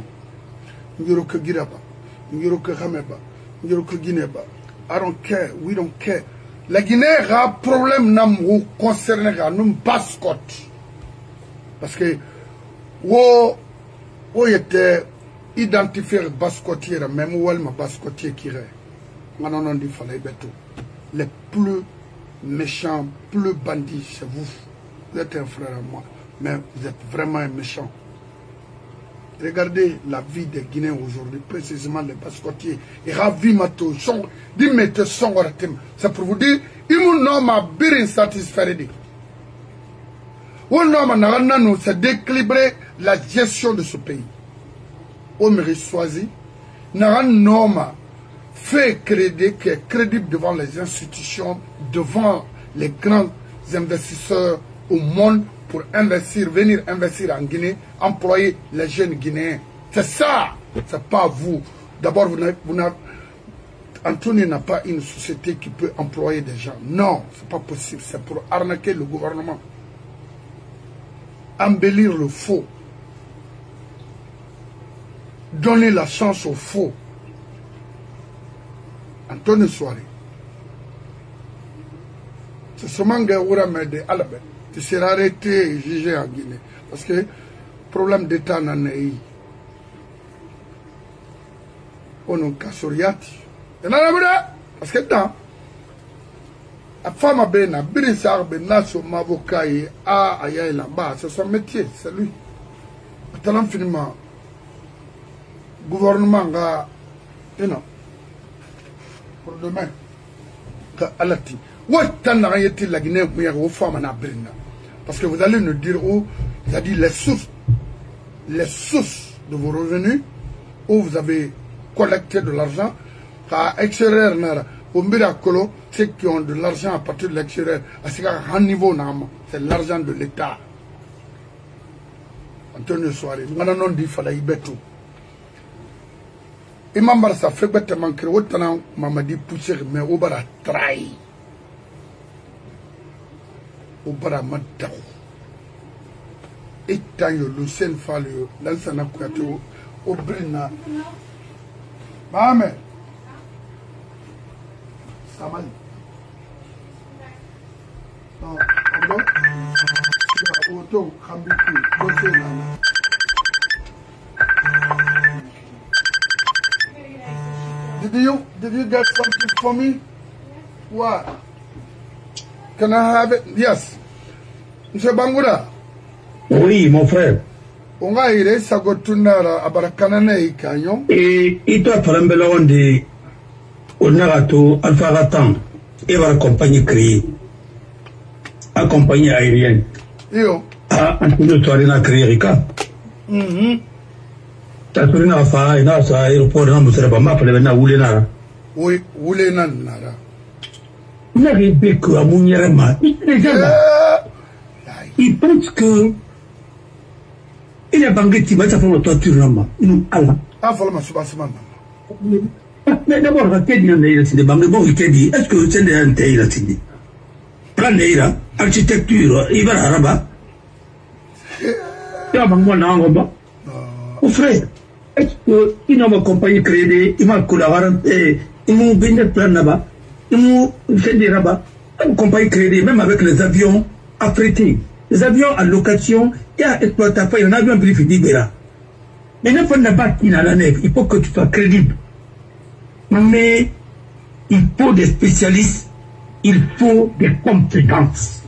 ngiro que giraba ngiro que rameba ngiro que guineba I don't care, we don't care. La Guinée a un problème nam concerné à nous bascotte parce que où était identifié bascotier, même où elle m'a bascotier qui est. Non, il fallait beto. Les plus méchants, plus bandits, c'est vous. Vous êtes un frère à moi, mais vous êtes vraiment un méchant. Regardez la vie des Guinéens aujourd'hui, précisément les bascotiers. Et ravi mato, dis-moi, c'est pour vous dire, il m'a bien satisfait. C'est d'équilibrer la gestion de ce pays. On mérite choisi. Naran Noma fait crédit, qui est crédible devant les institutions, devant les grands investisseurs au monde pour investir, venir investir en Guinée, employer les jeunes Guinéens. C'est ça, c'est pas vous. D'abord, Anthony n'a pas une société qui peut employer des gens. Non, c'est pas possible. C'est pour arnaquer le gouvernement. Embellir le faux. Donner la chance au faux. Anthony Soiré. C'est seulement que tu seras arrêté et jugé en Guinée. Parce que problème d'État n'en est eu. On a cassoriati. Parce que dans la femme a bien un avocat et là-bas, c'est son métier, c'est lui. Maintenant, finalement, le gouvernement a, pour demain, Alati. Parce que vous allez nous dire où, c'est-à-dire les sources de vos revenus, où vous avez collecté de l'argent, à extérieur, ceux qui ont de l'argent à partir de l'extérieur, c'est un niveau, c'est l'argent de l'État. Antonio Soiré, on a dit qu'il fallait y mettre tout. Et ma mère, ça fait bêtement que autant m'a dit pousser, mais au bar a trahi. Au bar a maté. Et tant que le Lucien Fallio, l'ancien Akouato, au Brina. Maman. Samali. Non, pardon. Auto, Kambiki, Dossé, Did you get something for me? What? Can I have it? Yes. Monsieur Bangoura. Oui, mon frère. On va y aller, ça go tunara abarakana et canyon. Et toi, Palambela, on dit, on a rato, alpha ratan, et va accompagner créer. Accompagner aérienne. Yo. Ah, Antonio Soiré n'a créé Rika. Ta turina fa ina sa aéroport na musere ba ma pele na wulena. Oui, wulena nara. Na rebe ko amunyere ma. Il pense que il est banqué qui va faire le torture là ma. Nous ala. Ah voilà ma subasman. Mais d'abord va te dire ne c'est de banque bon qui dit est-ce que c'est de un tel là dit. Plan là architecture il va araba. Ya bango na ngomba. Mon frère, est-ce qu'il n'a pas compagnie créée, il m'a collaboré, il m'a bien plan là-bas, il m'a fait des rabats, une compagnie créée, même avec les avions affrétés, les avions à location et à exploitation, il y a un avion privé d'Ibera. Mais n'importe pas qui n'a la nef, il faut que tu sois crédible. Mais il faut des spécialistes, il faut des compétences.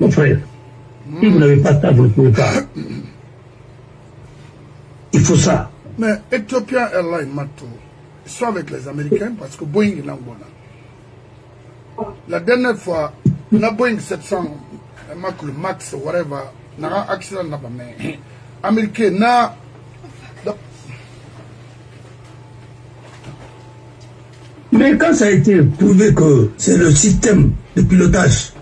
Mon frère, si vous n'avez pas ça, vous ne pouvez pas. Il faut ça. Mais Ethiopian Airlines, Mato, ils sont avec les Américains parce que Boeing est là. La dernière fois, la Boeing 700, le Max, whatever, n'a pas accident là-bas. Mais Américain, n'a. Mais quand ça a été prouvé que c'est le système de pilotage,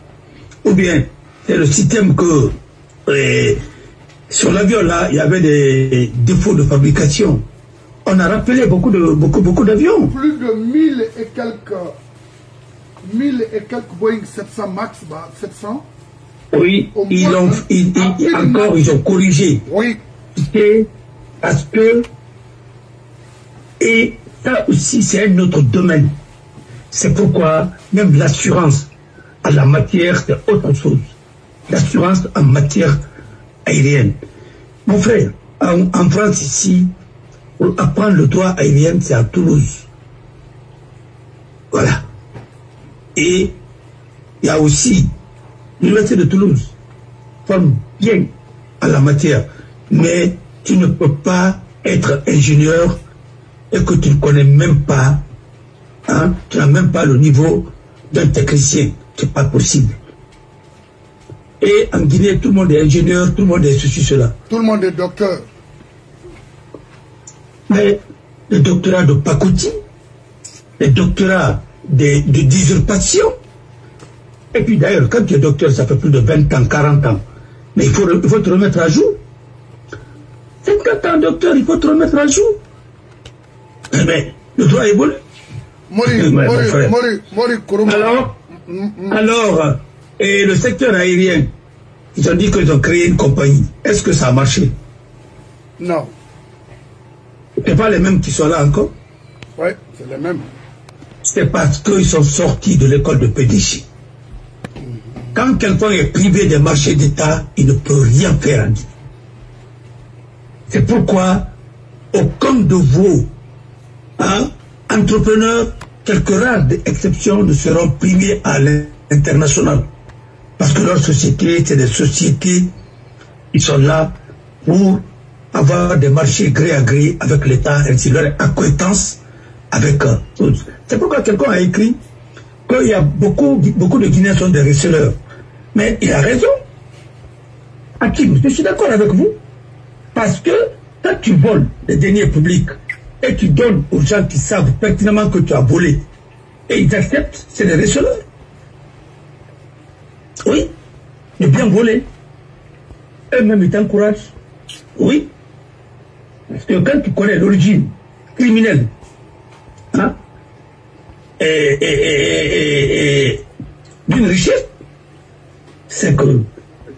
ou bien c'est le système que. Sur l'avion là, il y avait des défauts de fabrication. On a rappelé beaucoup d'avions. Plus de 1000 et quelques Boeing 700 Max, 700. Oui, ils ont corrigé. Oui. Parce que, et ça aussi c'est un autre domaine. C'est pourquoi même l'assurance en la matière, c'est autre chose. L'assurance en matière aérienne. Mon frère, en France ici, pour apprendre le droit aérien, c'est à Toulouse. Voilà. Et il y a aussi l'Université de Toulouse, forme bien à la matière, mais tu ne peux pas être ingénieur et que tu ne connais même pas, hein, tu n'as même pas le niveau d'un technicien. C'est pas possible. Et en Guinée, tout le monde est ingénieur, tout le monde est ceci, cela. Tout le monde est docteur. Mais les doctorats de pacotille, les doctorats d'usurpation. Et puis d'ailleurs, quand tu es docteur, ça fait plus de 20 ans, 40 ans. Mais il faut te remettre à jour. 50 ans, docteur, il faut te remettre à jour. Mais le droit évolue. Alors, et le secteur aérien, ils ont dit qu'ils ont créé une compagnie. Est-ce que ça a marché? Non. Ce pas les mêmes qui sont là encore? Oui, c'est les mêmes. C'est parce qu'ils sont sortis de l'école de PDG. Quand quelqu'un est privé des marchés d'État, il ne peut rien faire en Guinée. C'est pourquoi aucun de vos entrepreneurs, quelques rares exceptions, ne seront primés à l'international. Parce que leurs sociétés, c'est des sociétés qui sont là pour avoir des marchés gré à gré avec l'État, ainsi leur acquaintance avec eux. C'est pourquoi quelqu'un a écrit qu'il y a beaucoup de Guinéens sont des receleurs. Mais il a raison. Hakim, je suis d'accord avec vous. Parce que quand tu voles les deniers publics et tu donnes aux gens qui savent pertinemment que tu as volé et ils acceptent, c'est des receleurs. Oui, de bien voler. Eux-mêmes, ils t'encouragent. Oui. Parce que quand tu connais l'origine criminelle, d'une richesse, c'est que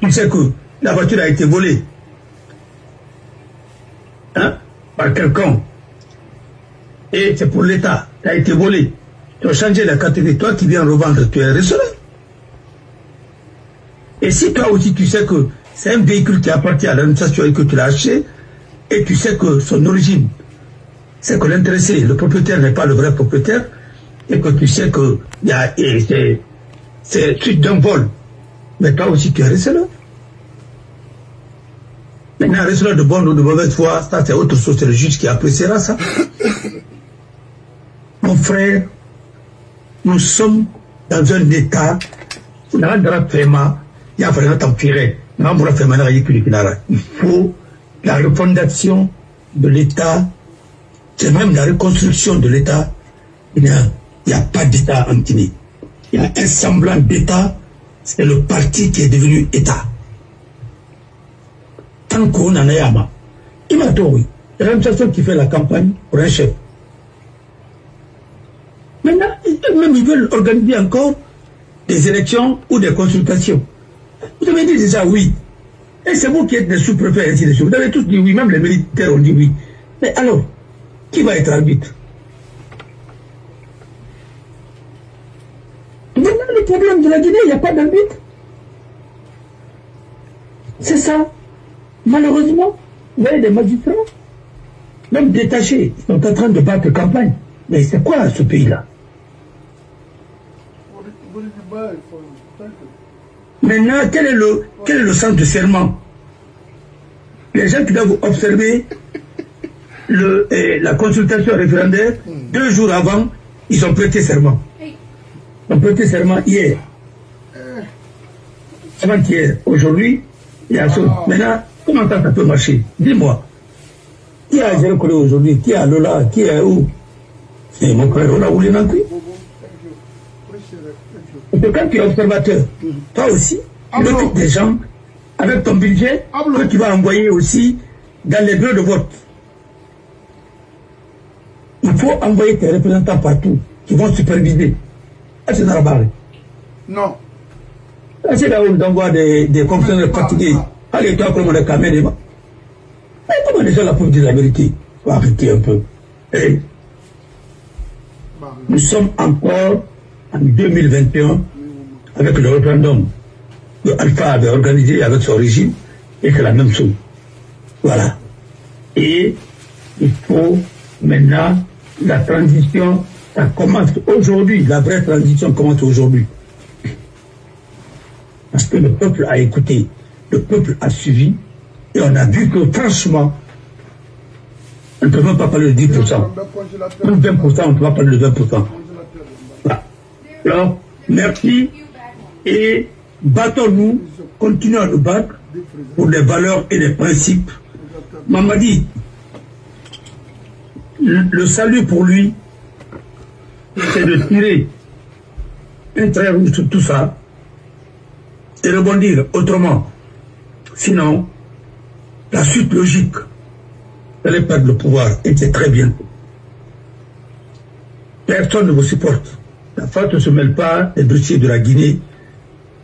tu sais que la voiture a été volée par quelqu'un et c'est pour l'État, ça a été volé. Tu as changé la catégorie, toi qui viens revendre, tu es receleur. Et si toi aussi tu sais que c'est un véhicule qui appartient à l'administration et que tu l'as acheté, et tu sais que son origine, c'est que l'intéressé, le propriétaire n'est pas le vrai propriétaire, et que tu sais que c'est suite d'un vol, mais toi aussi tu es receleur. Maintenant, receleur de bonne ou de mauvaise foi, ça c'est autre chose, c'est le juge qui appréciera ça. Mon frère, nous sommes dans un état où il faut la refondation de l'État, c'est même la reconstruction de l'État. Il n'y a pas d'État en Guinée. Il y a un semblant d'État, c'est le parti qui est devenu État. Tant qu'on en est à ma. Il m'a dit oui. Il y a l'administration qui fait la campagne pour un chef. Maintenant, eux-mêmes, ils veulent organiser encore des élections ou des consultations. Vous avez dit déjà oui. Et c'est vous qui êtes des sous-préfets, ainsi de suite. Vous avez tous dit oui, même les militaires ont dit oui. Mais alors, qui va être arbitre? Maintenant, le problème de la Guinée, il n'y a pas d'arbitre. C'est ça. Malheureusement, vous voyez des magistrats, même détachés, ils sont en train de battre campagne. Mais c'est quoi ce pays-là? Maintenant, quel est le sens de serment? Les gens qui doivent observer la consultation référendaire, 2 jours avant, ils ont prêté serment. Ils ont prêté serment hier. Avant-hier. Aujourd'hui, il y a ça. Maintenant, comment ça peut marcher? Dis-moi. Qui a géré aujourd'hui? Qui a Lola? Qui est où? C'est mon frère Lola ou les Nankui. Et quand tu es observateur, toi aussi, tu occupes des gens avec ton budget que tu vas envoyer aussi dans les bureaux de vote. Il faut envoyer tes représentants partout qui vont superviser. Est-ce que c'est Narabari? Non. C'est là où on envoie des fonctionnaires fatigués. Allez, toi, comment les caméras? Mais comment les gens la peuvent dire la vérité? Il faut arrêter un peu. Et nous sommes encore en 2021 avec le référendum que Alpha avait organisé avec son régime et c'est la même chose. Voilà. Et il faut maintenant la transition, ça commence aujourd'hui, la vraie transition commence aujourd'hui. Parce que le peuple a écouté, le peuple a suivi et on a vu que franchement, on ne peut même pas parler de 10%. Même 20%, on ne peut pas parler de 20%. Voilà. Alors, merci et battons-nous, continuons à nous battre pour les valeurs et les principes. Mamadi, le salut pour lui, c'est de tirer un trait rouge sur tout ça et rebondir autrement. Sinon, la suite logique, n'allez perdre le pouvoir, et c'est très bien. Personne ne vous supporte. La France ne se mêle pas des dossiers de la Guinée.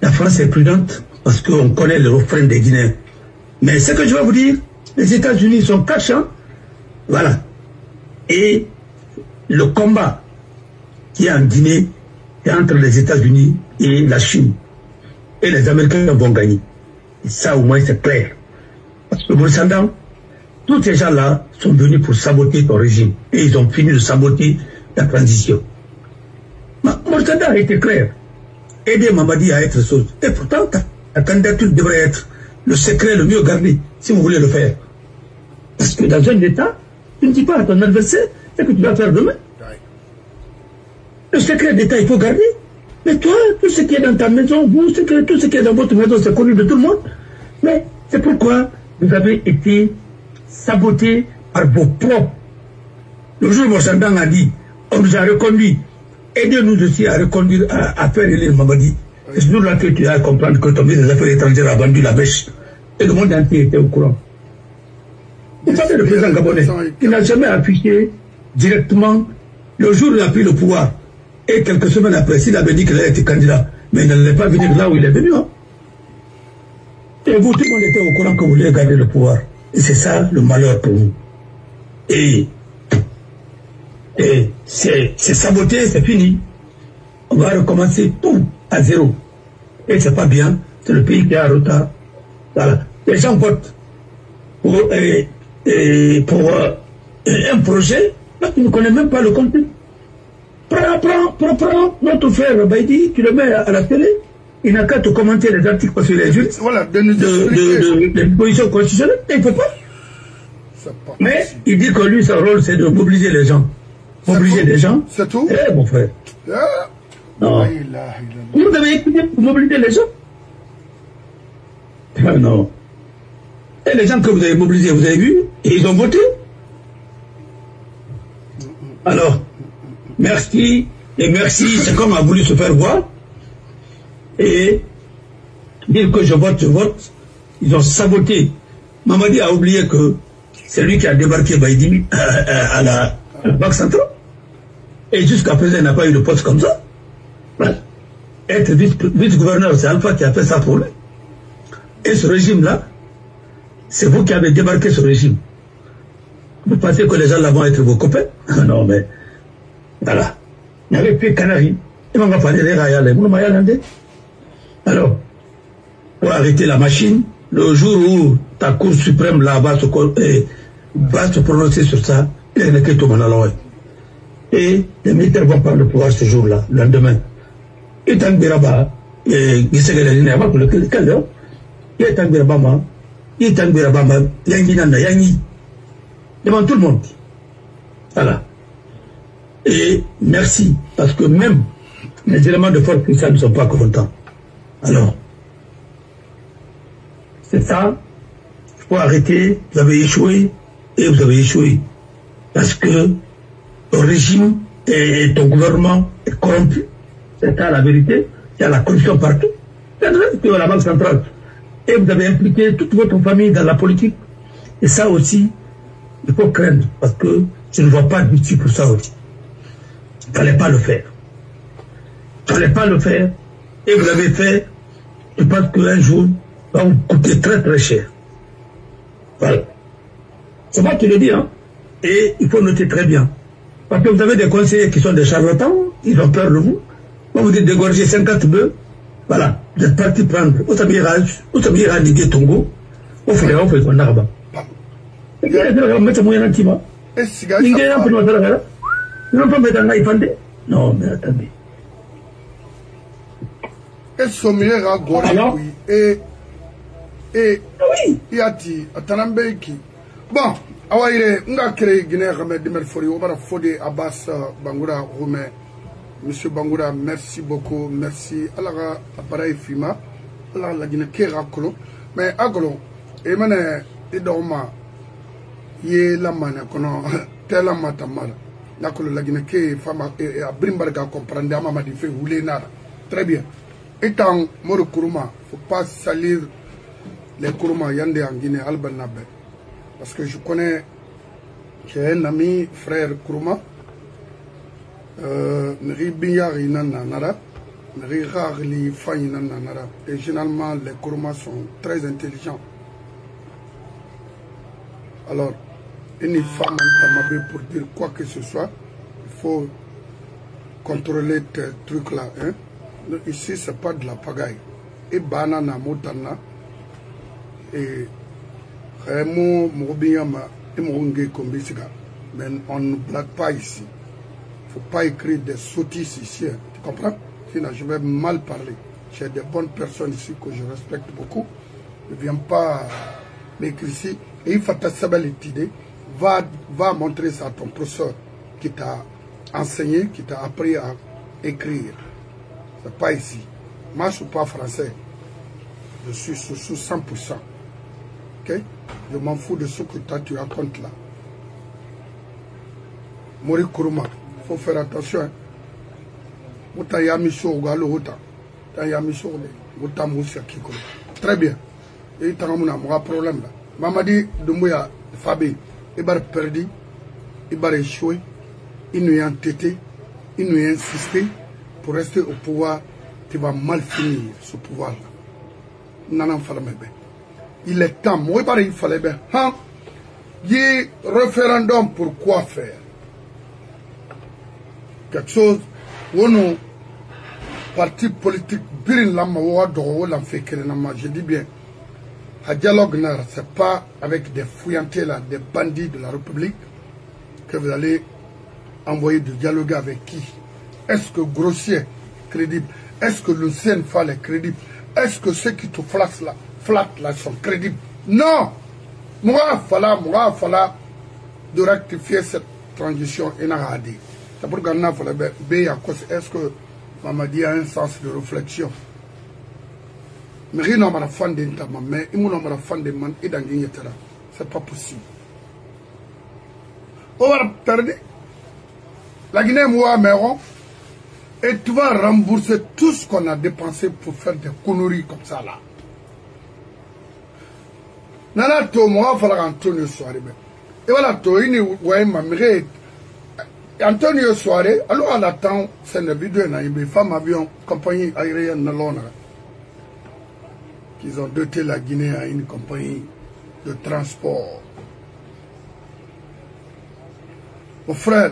La France est prudente parce qu'on connaît le refrain des Guinéens. Mais ce que je vais vous dire, les États-Unis sont cachants. Voilà. Et le combat qui est en Guinée est entre les États-Unis et la Chine. Et les Américains vont gagner. Et ça, au moins, c'est clair. Parce que vous le savez, tous ces gens-là sont venus pour saboter ton régime. Et ils ont fini de saboter la transition. Mourtada a été clair. Aider Mamadi à être chose. Et pourtant, la candidature devrait être le secret le mieux gardé, si vous voulez le faire. Parce que dans un État, tu ne dis pas à ton adversaire ce que tu vas faire demain. Le secret d'État, il faut garder. Mais toi, tout ce qui est dans ta maison, vous, tout ce qui est dans votre maison, c'est connu de tout le monde. Mais c'est pourquoi vous avez été saboté par vos propres. Le jour où Morsandang a dit, on nous a reconduit, aidez-nous aussi à reconduire, à faire élire Mamadi. C'est ce jour-là que tu as à comprendre que ton ministre des Affaires étrangères a vendu la bêche. Et le monde entier était au courant. Vous savez, le président gabonais, il n'a jamais affiché directement le jour où il a pris le pouvoir. Et quelques semaines après, s'il avait dit qu'il allait être candidat, mais il n'allait pas venir là où il est venu. Hein. Et vous, tout le monde était au courant que vous vouliez garder le pouvoir. Et c'est ça le malheur pour vous. Et c'est saboté, c'est fini. On va recommencer tout à zéro. Et c'est pas bien, c'est le pays qui est en retard. Voilà. Les gens votent pour un projet, ils ne connaissent même pas le contenu. Prends notre frère Baïdi, tu le mets à la télé, il n'a qu'à te commenter les articles parce qu'il est juste voilà, de positions constitutionnelles, il ne peut pas. Mais il dit que lui, son rôle, c'est de mobiliser les gens. Mobiliser les gens. C'est tout? Eh, mon frère. Non. Vous avez écouté pour mobiliser les gens? Non. Et les gens que vous avez mobilisés, vous avez vu, et ils ont voté. Alors, merci, et merci, c'est comme a voulu se faire voir. Et dire que je vote, ils ont saboté. Mamadi a oublié que c'est lui qui a débarqué Baïdi à la Banque centrale. Et jusqu'à présent, il n'a pas eu de poste comme ça. Ouais. Être vice-gouverneur, c'est Alpha qui a fait ça pour lui. Et ce régime-là, c'est vous qui avez débarqué ce régime. Vous pensez que les gens là vont être vos copains? Non, mais voilà. Il n'y avait plus Canari. Il m'a parlé des Rayalais. Vous ne alors, pour arrêter la machine, le jour où ta Cour suprême là va se prononcer sur ça, il n'y a que tout le monde. Et les militaires vont prendre le pouvoir ce jour-là, le lendemain. Et tant que là-bas, il y a devant tout le monde. Voilà. Et merci, parce que même les éléments de force puissants ne sont pas contents. Alors, c'est ça, il faut arrêter, vous avez échoué, et vous avez échoué. Parce que le régime et ton gouvernement est corrompu. C'est ça la vérité, il y a la corruption partout. C'est vrai que la Banque centrale. Et vous avez impliqué toute votre famille dans la politique. Et ça aussi, il faut craindre, parce que je ne vois pas d'outil pour ça aussi. Il ne fallait pas le faire. Il ne fallait pas le faire. Et vous l'avez fait, je pense qu'un jour, ça va vous coûter très très cher. Voilà. C'est moi qui le dis, hein. Et il faut noter très bien. Parce que vous avez des conseillers qui sont des charlatans, ils ont peur de vous. Quand vous dites dégorger 50 bœufs, voilà, vous êtes parti prendre. Vous savez niguer Tongo, vous faites qu'on a là-bas. Et puis, vous allez mettre moyen anti-moi. Et si gars, non, mais attendez. Et sommier à Gora, et oui, Yati, Atanambeki. Bon, Awaire, nga créé Guinée, Ramé de Merfori, Obara Fodé, Abbas, Bangoura, Romé. Monsieur Bangoura, merci beaucoup, merci. Alors, appareil FIMA, alors la Guinée, Kera Kolo, mais Agolo, et Mané, et Dorma, Yé la Mané, tela matamara nakolo la Guinée que fama a Brimbarga comprendre ama di fait rouler nada. Très bien. Étant Moro Kourouma, faut pas salir les Kourouma yande en Guinée Alban Nabe. Parce que je connais, j'ai un ami, frère Kourouma, Nri Binyari Nanara, Nri Rarli Fanyi Nanara. Et généralement, les Kourouma sont très intelligents. Alors, une femme pour dire quoi que ce soit, il faut contrôler tes trucs là. Hein? Ici, ce n'est pas de la pagaille. Et banana, motana, et Raymond Mourbiama et Mourungé Kombisiga. Mais on ne blague pas ici. Il ne faut pas écrire des sottises ici. Hein. Tu comprends? Sinon, je vais mal parler. J'ai des bonnes personnes ici que je respecte beaucoup. Ne viens pas m'écrire ici. Et il faut ta idée. Va montrer ça à ton professeur qui t'a enseigné, qui t'a appris à écrire. Ce n'est pas ici. Moi, je ne suis pas français. Je suis sous 100%. Ok? Je m'en fous de ce que toi tu racontes là. Mori Kourouma, il faut faire attention. Hein? Très bien. Et il y a un problème là. Mamadi Doumbouya Fabi, il va perdu, il va échouer, il nous a entêté, il nous a insisté pour rester au pouvoir. Tu vas mal finir ce pouvoir-là. Nanan Falamebe. Il est temps, moi il fallait bien. Hein? Il y a référendum pour quoi faire? Quelque chose où nos partis politiques, je dis bien. Un dialogue, ce n'est pas avec des fouillantés, là, des bandits de la République que vous allez envoyer de dialoguer avec qui? Est-ce que Grossier est crédible? Est-ce que le CNFA est crédible? Est-ce que ceux qui te flattent là sont crédibles? Non! Moi, il fallait de rectifier cette transition énarradée. C'est pour que est-ce que Mamadi a un sens de réflexion? Mais rien n'a pas fan d'intama, mais il n'a pas fan de man et d'angin. C'est pas possible. On va perdre. La Guinée, moi, Méron, et tu vas rembourser tout ce qu'on a dépensé pour faire des conneries comme ça là. Nana to moi, il faut Antonio Soare. Et voilà, to ini ouais ma mère. Antonio Soare, alors à l'attend, c'est une vidéo na une femme avion compagnie aérienne na lona. Ils ont doté la Guinée à une compagnie de transport. Mon frère,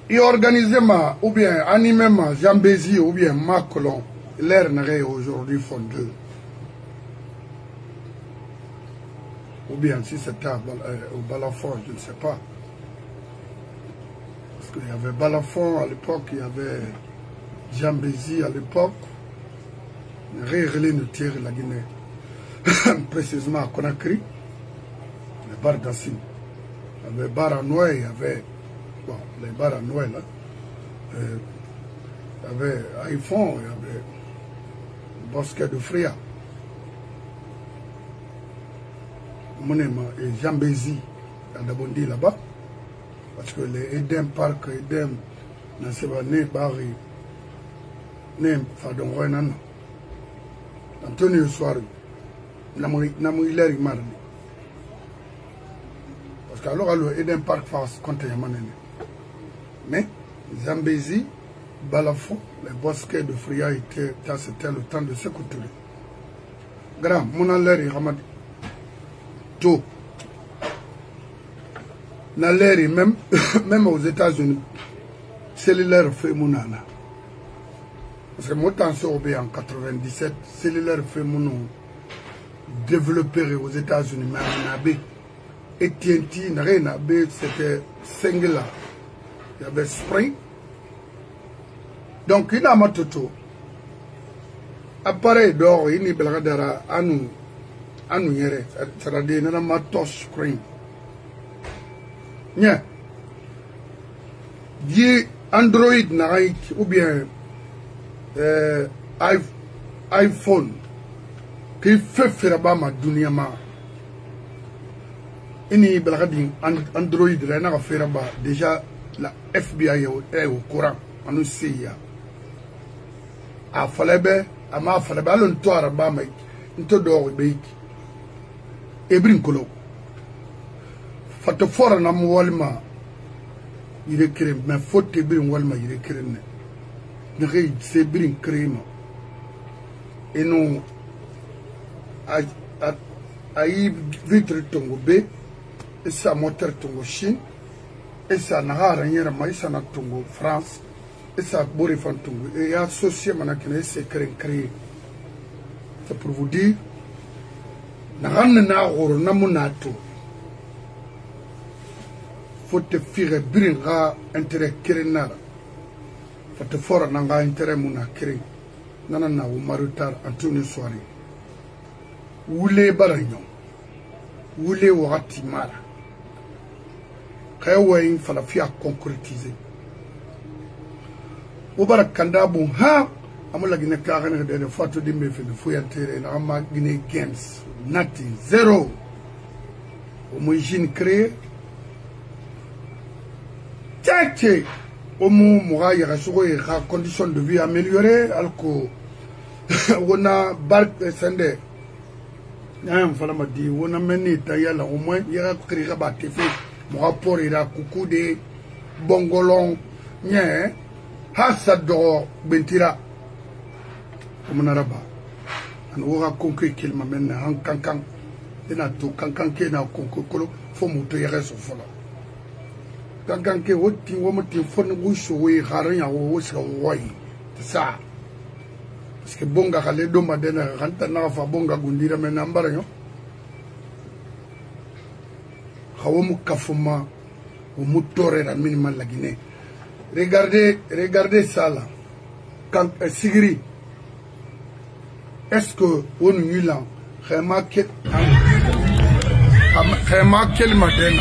il organisait ou bien animé Jean Bézi ou bien Macron, l'air n'est aujourd'hui font deux. Ou bien si c'était au Balafon, je ne sais pas. Parce qu'il y avait Balafon à l'époque, il y avait Jean Bézi à l'époque. Réglé nous tire la Guinée, précisément à Conakry, les bars d'Assine. Il y avait bar à Noël, il y avait les bars à Noël, là. Il y avait iPhone, il y avait Bosquet de Fria, Monema et Jean Bézi, à Dabondi là-bas, parce que les Eden Park, Eden, Nassebane, Barry, Nem, Fadon Roynan. Antonio Soare, Namou Hilaire Mardi. Parce qu'alors, le Eden Park face contre Yamanene. Mais, Zambézi, Balafon, les bosquets de Fria c'était le temps de s'écouter. Grand, mon alère Ramadi. Tout. Nalère, même aux États-Unis, cellulaire fait mon ana. Parce que moi, quand je suis en 97, cellulaire fait mon développé aux États-Unis, mais en AB. Et TNT, c'était singular. Il y avait Spring. Donc, il y a un toto. Appareil d'or, il y a un nous. C'est-à-dire, il y a un touch screen. Il y a Android, ou bien iPhone qui fait faire ma dunia ma Ini balagadi Android rena ka fera ba déjà la FBI est au courant anu CIA a falebe ama falebe alon to araba mai nto do be ebrin kolo fato fora na mo walma yire kire mais faute ebrin walma yire kire ne ngi se brin crime eno ayi vitre tongo be esa moteur tongo Chine esa nahara nyera maisa na tongo France esa bori fan tongo et associé manakene c'est créé c'est pour vous dire naganna na goro na munato faut te faire bringa intérêt kérenara faut te fora nanga intérêt muna kéré nana na wo marutar Antonio Soare wule baranyo wule wakati mara kaya falafia concrétiser ubara kandabu ha amula gine kagane de photo de me fe fo yantere na ama gine games nothing zero omojine créé tché omu moga ya suko e condition de vie améliorée alko wona bark sende nyam fala madi wona meni tayala au moins ya créer ba tefe mo rapport ira kuku de bongolon nye hasa do bentira omunaraba an wora konke kelma menna han kankan ina to kankan ke na konko kolo fo muto ya reso fola kankan ke woti wo muti fon wusho we garan ya wo sa woi sa parce que bonga kale do madena ranta na fa bonga gundira menna mbara yo Hawomu kafuma ou mutore la minimal la Guinée. Regardez ça là. Quand Sigri, est-ce que on nuit là, remarquez le matin.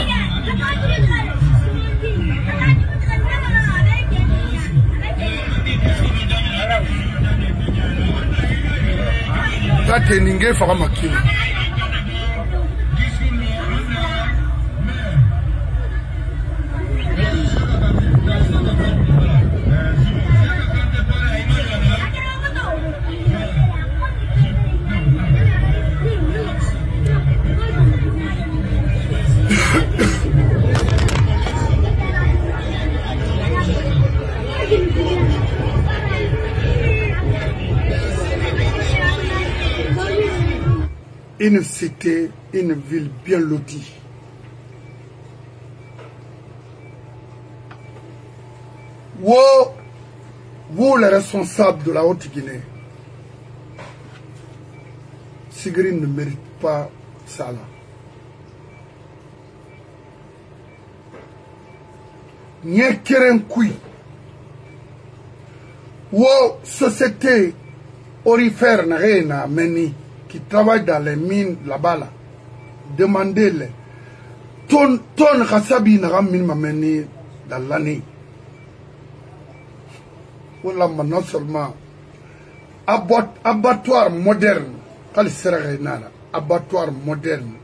Tate ninge fara makini. Une cité, une ville bien lotie. Vous les responsables de la Haute-Guinée, Sigri ne mérite pas ça là. N'y keren kui. Société orifère n'a rien à mener. Qui travaillent dans les mines là-bas, là, demandez-les. Ton Rassabi n'a mine m'a mené dans l'année. Voilà, non seulement abattoir moderne, quand il sera rénal, abattoir moderne.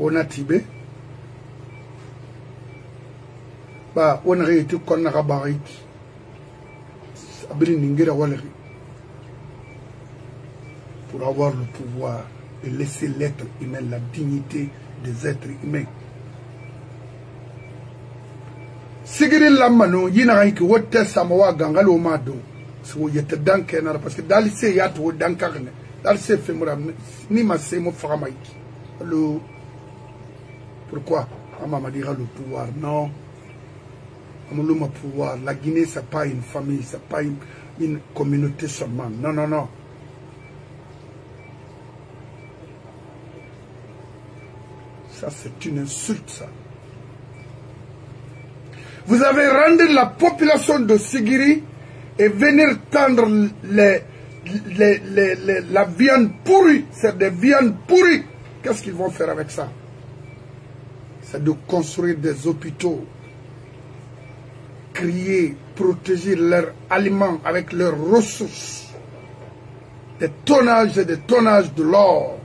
On a Tibet. Bah, on a été qu'on a rabarit. Pour avoir le pouvoir et laisser l'être humain, la dignité des êtres humains. Sigiri lamano yina ki wote samawa gangalo mado so yete danke na parce que dalise yat wo dankarne dalise femura ni masemo faramaiki le pourquoi ama ma dira le pouvoir non. Amuluma pouvoir. La Guinée, ce n'est pas une famille, ce n'est pas une communauté seulement. Non, non, non. Ça, c'est une insulte, ça. Vous avez rendu la population de Sigiri et venir tendre la viande pourrie. C'est des viandes pourries. Qu'est-ce qu'ils vont faire avec ça? C'est de construire des hôpitaux. Créer, protéger leurs aliments avec leurs ressources, des tonnages et des tonnages de l'or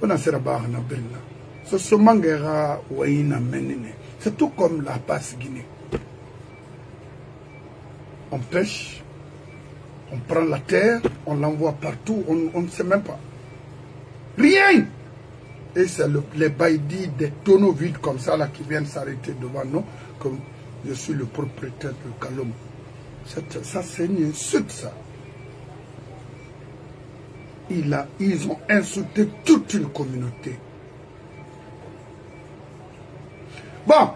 On a serré barre na bella. Ce mangera waina menine. C'est tout comme la passe Guinée. On pêche, on prend la terre, on l'envoie partout, on ne sait même pas. Rien. Et c'est les baïdis des tonneaux vides comme ça là qui viennent s'arrêter devant nous, comme je suis le propriétaire de Kalom. Ça c'est une insulte ça. Ils ont insulté toute une communauté. Bon,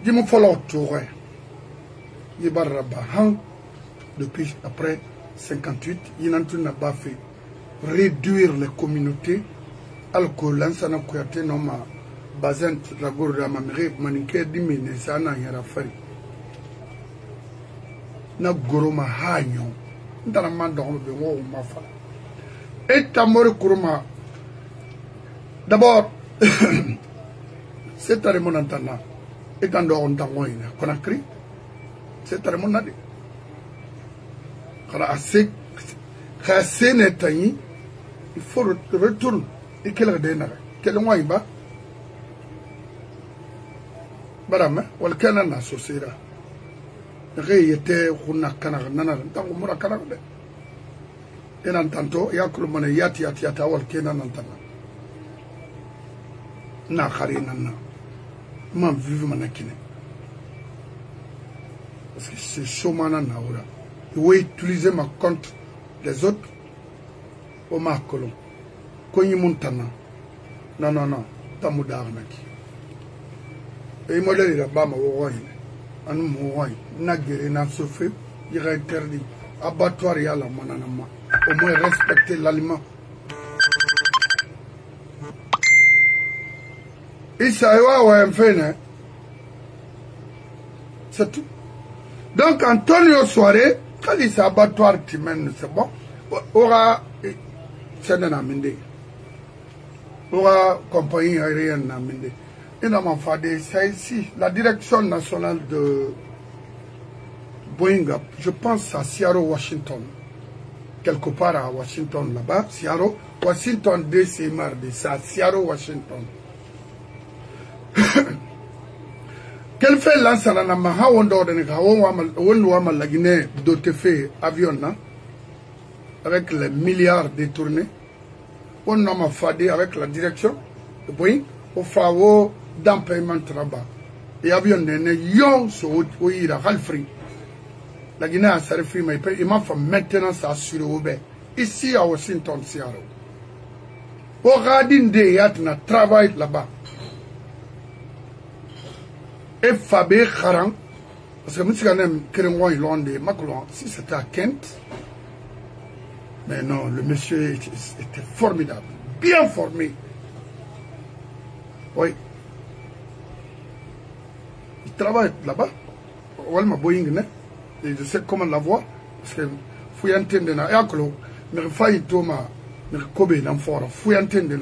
il me faut l'autour. Depuis après 58, il n'a pas fait réduire les communautés. Alcool, l'ansana kouyaté noma bazent la gourde à ma mère, maniké dimine, ça n'a rien à faire. Na goroma hanyo, dans la main dans le bureau ou ma femme. Et tamore kuruma. D'abord, c'est à mon entendant. Et quand on t'a moyen, qu'on a crié, c'est à mon avis. Quand assez netani, il faut retourner. Et quel redénare, quel moyen bas. Barama, ou le canana associera. Réété, on a canard, nana, tant qu'on m'a canard. Et en tanto, il y a que le monnaie yati, ou le canan entana. Na kharinana. Ma vive manakine. Parce que c'est chômana naura. Il faut utiliser ma compte les autres au macolon. Konyi montana. Non. Tamuda arnaki. Et il m'a dit là-bas, ma ouaille. Anu mouaille. Nagere n'a souffert. Il est interdit. Abattoir y a la mananama. Au moins respecter l'aliment. Et ça y a un fait, c'est tout. Donc, Antonio Soare, quand il s'est abattoir, c'est bon, aura, c'est un amendé. Aura compagnie aérienne amendé. Et dans mon fadé, c'est ici, la direction nationale de Boeing, je pense à Seattle, Washington. Quelque part à Washington là-bas, Seattle, Washington DC, mardi, c'est à Seattle, Washington. Quel fait l'ensemble na maha wondo de ka won la Guinée doté fait avion na avec les milliards détournés on m'a fadé avec la direction de Boeing au favo d'un paiement là-bas et avion ne yon so ira halfri la Guinée a servi mais il m'a fait maintenance assurée au bé ici à Washington Seattle au radin de yatna travail là-bas. Et Fabé Kharan, parce que je suis si c'était à Kent, mais non, le monsieur était formidable, bien formé. Oui. Il travaille là-bas, et je sais comment la voir, parce que faut y entendre, mais il faut y entendre, mais il faut y entendre,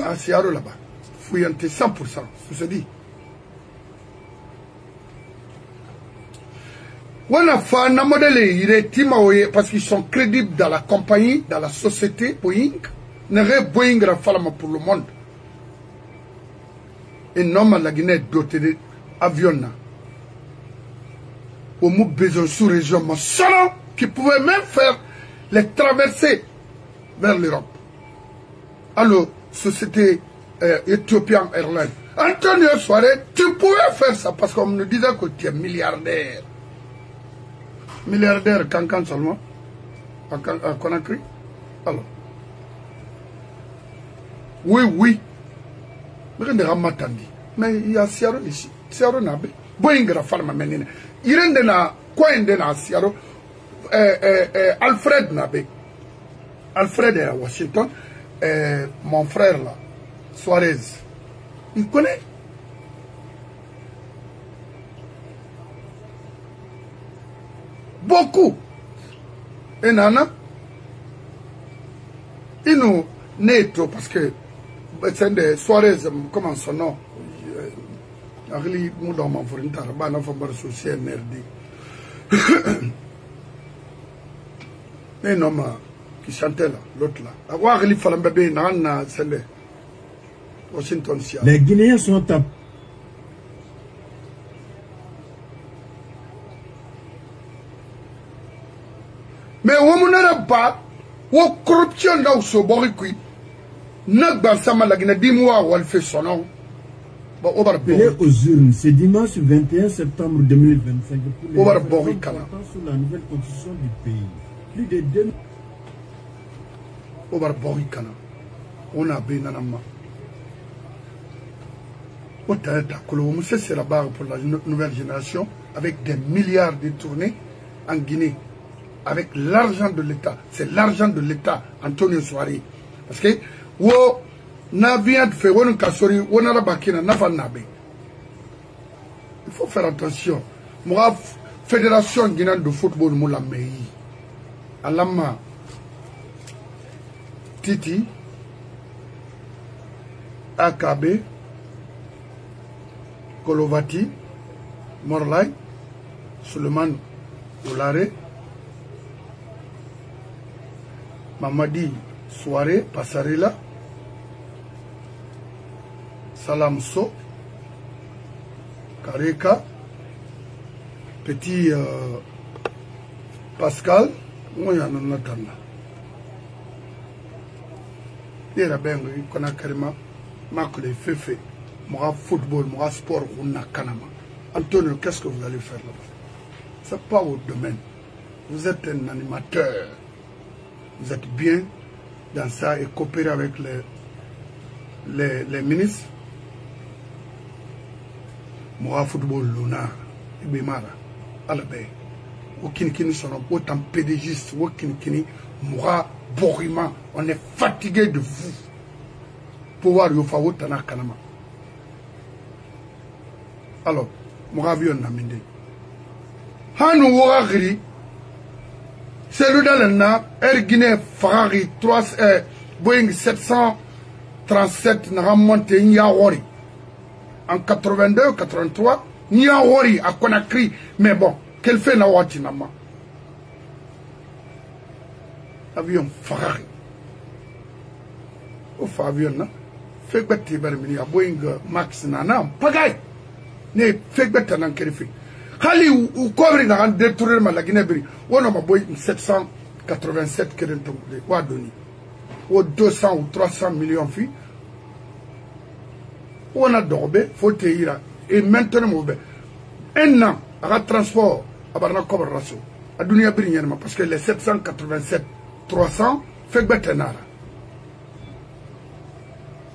à Seattle là-bas, il faut y entendre 100%, je te dis. On a fait un modèle, parce qu'ils sont crédibles dans la compagnie, dans la société, Boeing. N'est Boeing pour le monde. Et non, la Guinée doté d'avions. Au moins besoin sous région, qui pouvait même faire les traversées vers l'Europe. Alors, société Ethiopian Airlines. Antonio Soare, tu pouvais faire ça parce qu'on nous disait que tu es milliardaire. Milliardaire Cancan seulement à Conakry. Alors oui mais il y a Seattle ici Seattle n'a pas Boeing Rafale menine il rende na quoi na Seattle Alfred n'a pas Alfred est à Washington mon frère là Suarez il connaît. Beaucoup. Et nana, il nous n'est parce que c'est des soirées, comment son nom? Nous avons fait une tarabane, nous avons fait un merdi. Et non, qui chantait là, l'autre là. Avoir les Falambébé, Nana, c'est le Washington Sia. Les Guinéens sont à. Mais on n'a pas, ou corruption dans ce boricui, n'a pas ça mal la Guinée, dis-moi où elle fait son nom. Appelé aux urnes, c'est dimanche 21 septembre 2025 pour les sur la nouvelle constitution du pays. Plus de 2 on a bien nanama. C'est la barre pour la nouvelle génération avec des milliards détournés en Guinée. Avec l'argent de l'État. C'est l'argent de l'État, Antonio Soiré. Parce que, il faut faire attention. Moi, Fédération guinéenne de football, moi, la meilleure. Alama, Titi, Akabe, Kolovati, Morlai, Suleiman Oulare, Mamadi Soiré, Passarella, Salamso, Kareka, Petit Pascal, moi y en a un. Il y a bien qu'on a carrément marqué les faits. Moi, football, moi, sport, on a Kanama. Antonio, qu'est-ce que vous allez faire là-bas? Ce n'est pas votre domaine. Vous êtes un animateur. Vous êtes bien dans ça et coopérer avec les ministres. Moi, football, Luna, Ibimara, Alabé. Aucun qui ne sont autant pédégiste, aucun qui ne moi, Borima, on est fatigué de vous. Pouvoir y faire autant à Kanama. Alors, moi, avion n'a mendé. Hanou Ouagri. C'est le Dalena, Air Guinée Ferrari Boeing 737 n'a remonté Niawari. En 82, 83, Niawari à Conakry. Mais bon, quel fait Nawati Nama? Avion Ferrari. Au avion, non? Fait que tu as Boeing Max Nana, pagaille. Ne fait que tu as un kérifi. Hali ou couvrir dans un détournement la Guinée-Brie. On a boy 787 qui est donné. Ou 200 ou 300 millions de filles. On a dormé, faut te dire. Et maintenant, un an, à transport, à Barna Kobrasso, à Dunia Brignema, parce que les 787, 300, fait que nara.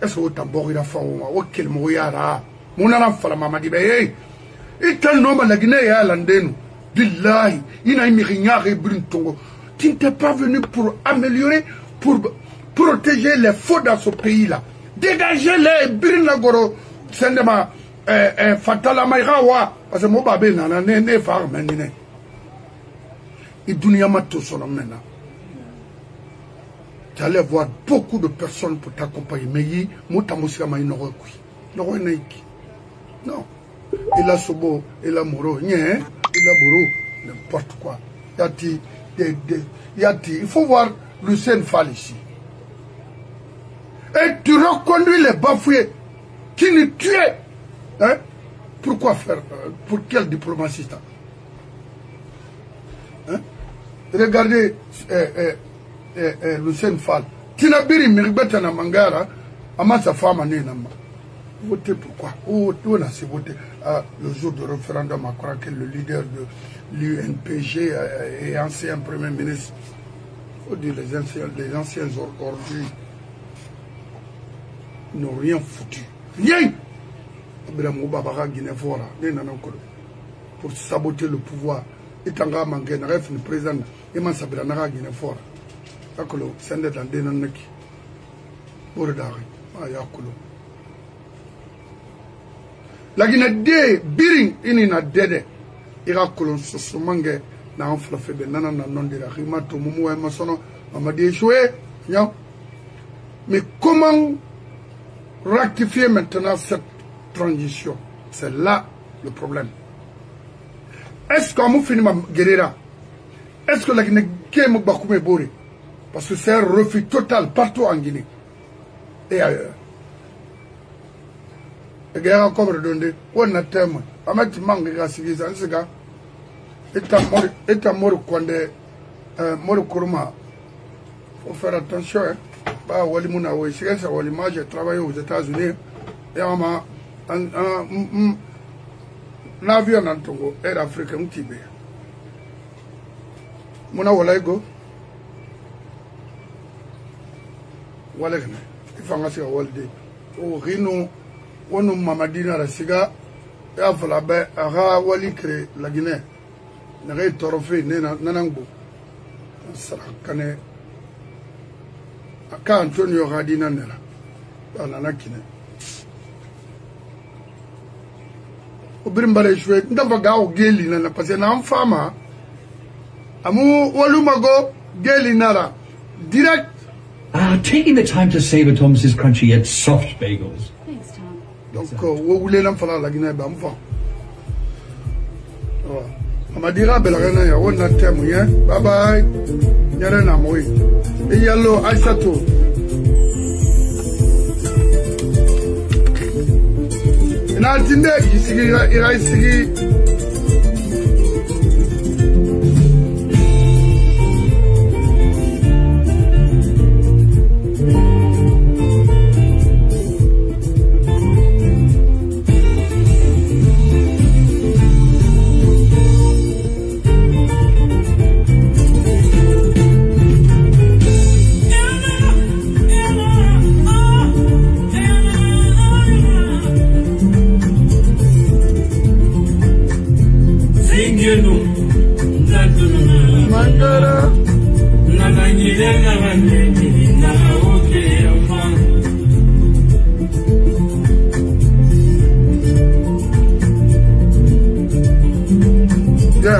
Est-ce que vous avez boré la forme? Ou quel mouillard? Mon enfant, la maman dit, et tel nom à la Guinée et à l'Andénou, billahi, il a mis rien et Bruntongo. Tu n'es pas venu pour améliorer, pour protéger les faux dans ce pays-là. Dégagez les Brinagoro, Sendema, Fatala Maïrawa, parce que mon babé n'a pas fait maintenant. Et Dunyamato son maintenant. Tu allais voir beaucoup de personnes pour t'accompagner. Mais il y a non. Il a Sobo, il a Moro, il a Bourou, n'importe quoi. Il faut voir Lucien Fall ici. Et tu reconduis les bafoués qui nous tuaient. Hein? Pourquoi faire? Pour quelle diplomatie ça? Hein? Regardez Lucien Fall. Tinabiri Miribeta na Mangara, Amasa Fama Nenama. Voter pourquoi? On a voté le jour du référendum, à croire que le leader de l'UNPG et ancien premier ministre, il faut dire les anciens ordures, n'ont rien foutu. Rien! Pour saboter le pouvoir. Et tanga manqué, n'a fait le président, et man sabira n'a guiné fort. Akolo, c'est un dans des nanaki. Bourdari, ayakolo. La Guinée, Biring, inina dede. Ira kolon sosumange, na enflafebe, nana na non de la rimato, moumou et masono, mamadi échoué. Mais comment rectifier maintenant cette transition? C'est là le problème. Est-ce qu'on m'a fini ma guérira? Est-ce que la Guinée, qui est mon bakoume boré? Parce que c'est un refus total partout en Guinée et ailleurs. Et il y a encore donné, on a thème, à mettre mangue à ce gars, et à mort quand mort Kurma. Faut faire attention, hein. Bah, Walimouna, oui, c'est ça, Walima, j'ai travaillé aux États-Unis, et on m'a un avion en Togo, Air Afrique, un Tibet. Mon awalaïgo. Walekne ifanga siga walde o rino wonu mamadina la siga ya fala be aga wali kre la Guinée na gay torofe ne nanangbo sara kane aka Antonio Gadina nela bana nakine o birimbale shwe ndafa ga o geli na parce que na fama amu walumago geli nara direct. Taking the time to savor Thomas's crunchy yet soft bagels. Thanks, Tom. Donc, vous voulez l'enfant la Guinée, ben, enfin. On m'a dit, belle reine, on a témoin, bye bye. Y'a rien à mourir. Et yallo, Aïsato. Il a dit, il a essayé.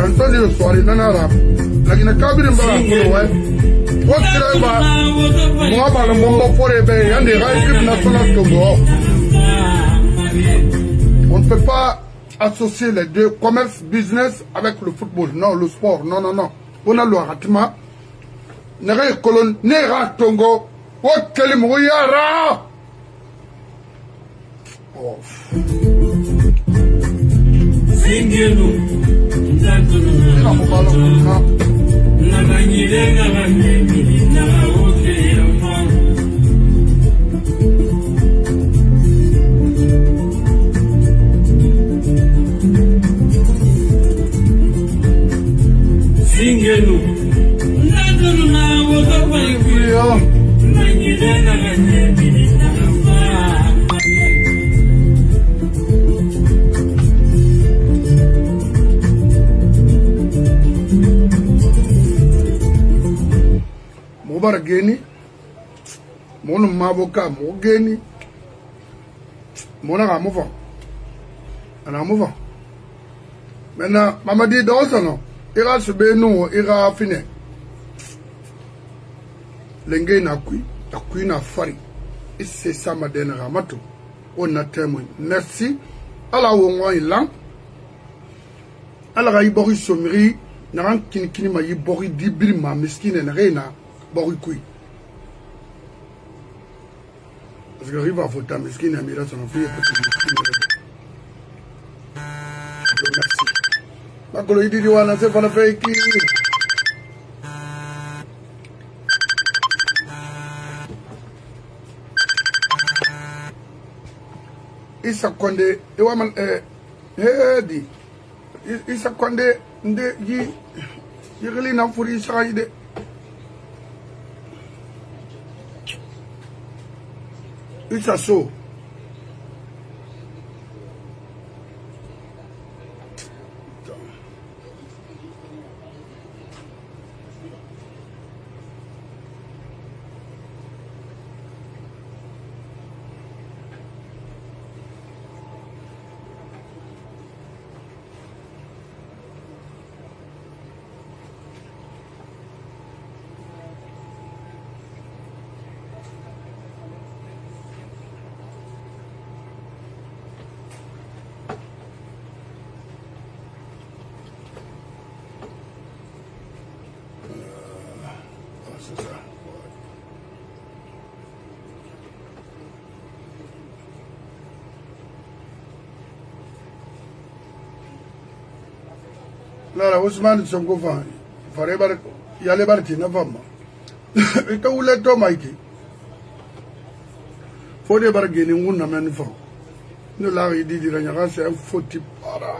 Antonio Soare nanara lakini kabiri mbara kuno what driver mwaba na mombo fore be yande équipe nationale Togo. On ne peut pas associer les deux, commerce, business avec le football, non, le sport, non, non, non. On a le ratima nere kolon nera Tongo what kelim yara. Oh. Geni, mon maboka, mon geni, mon amouvant. Un amouvant. Maintenant, maman dit dans ce nom, il va se bénou, il va finir. L'engé n'a kui n'a fari. Et c'est ça ma dernière ramato. On a témoin. Merci. À la ouan ilan. À la raïbori somri, n'a rien qui m'a y bori dibir ma miskine n'a rien. Borikui. Parce que arrive à voter, mais ce qui n'a mis là, son fille merci. Ma collègue dit, on a fait pour la faire qui. Isa Konde, Ewaman, dit. Isa Konde, yi really not for his side. It's a so. la Ousmane Sonko fa fare bar yale barti na fama ita wule to maiki faut des bargainer on na men fa no la idi dira nya c'est un faux type para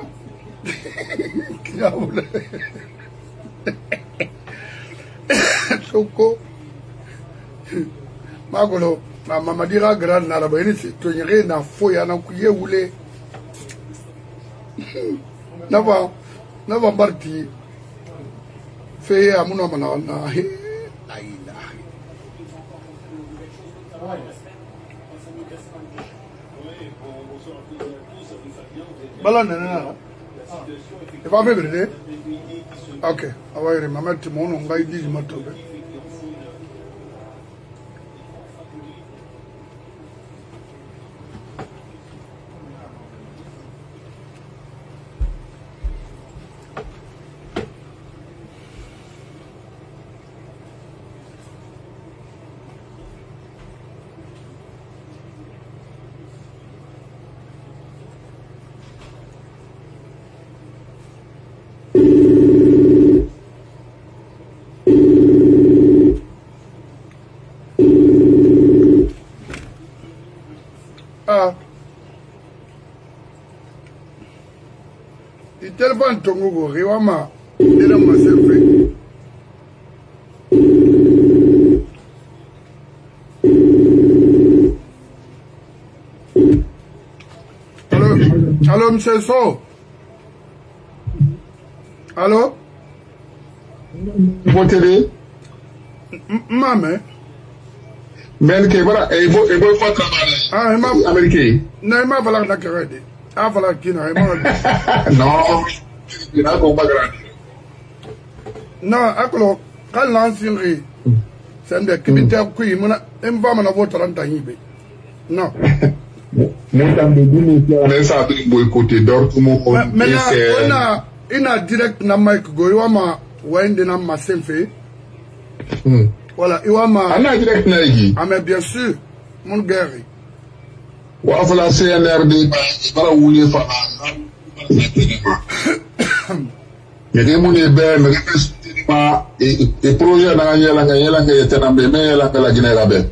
Sonko magolo mama dira grand na la bayini to nyere na fo ya na kuye wule na va barti fait à mon homme na he balon na e va vedere ok avere mamma ti mono ngai di matobe il téléphone tongo riwama ina maselfe allo monsieur So allo Votez mame men ke bara e bo fa travailler ma américain na ma fala na karede a fala kina e ma non ina ko bagara non akolo kan lansinri sende kibite ku imuna en ba mana voter anta hibe non mon temps de dîner on ça de boycotter Dortmund mais là ina direct na mic go iwama wende na masemfe voilà iwama ana direct na yi mais bien sûr mon guerre wa fala CNRD bara wuli fa yede mun e be me ma e projet na yela yetena be me yela la ginera be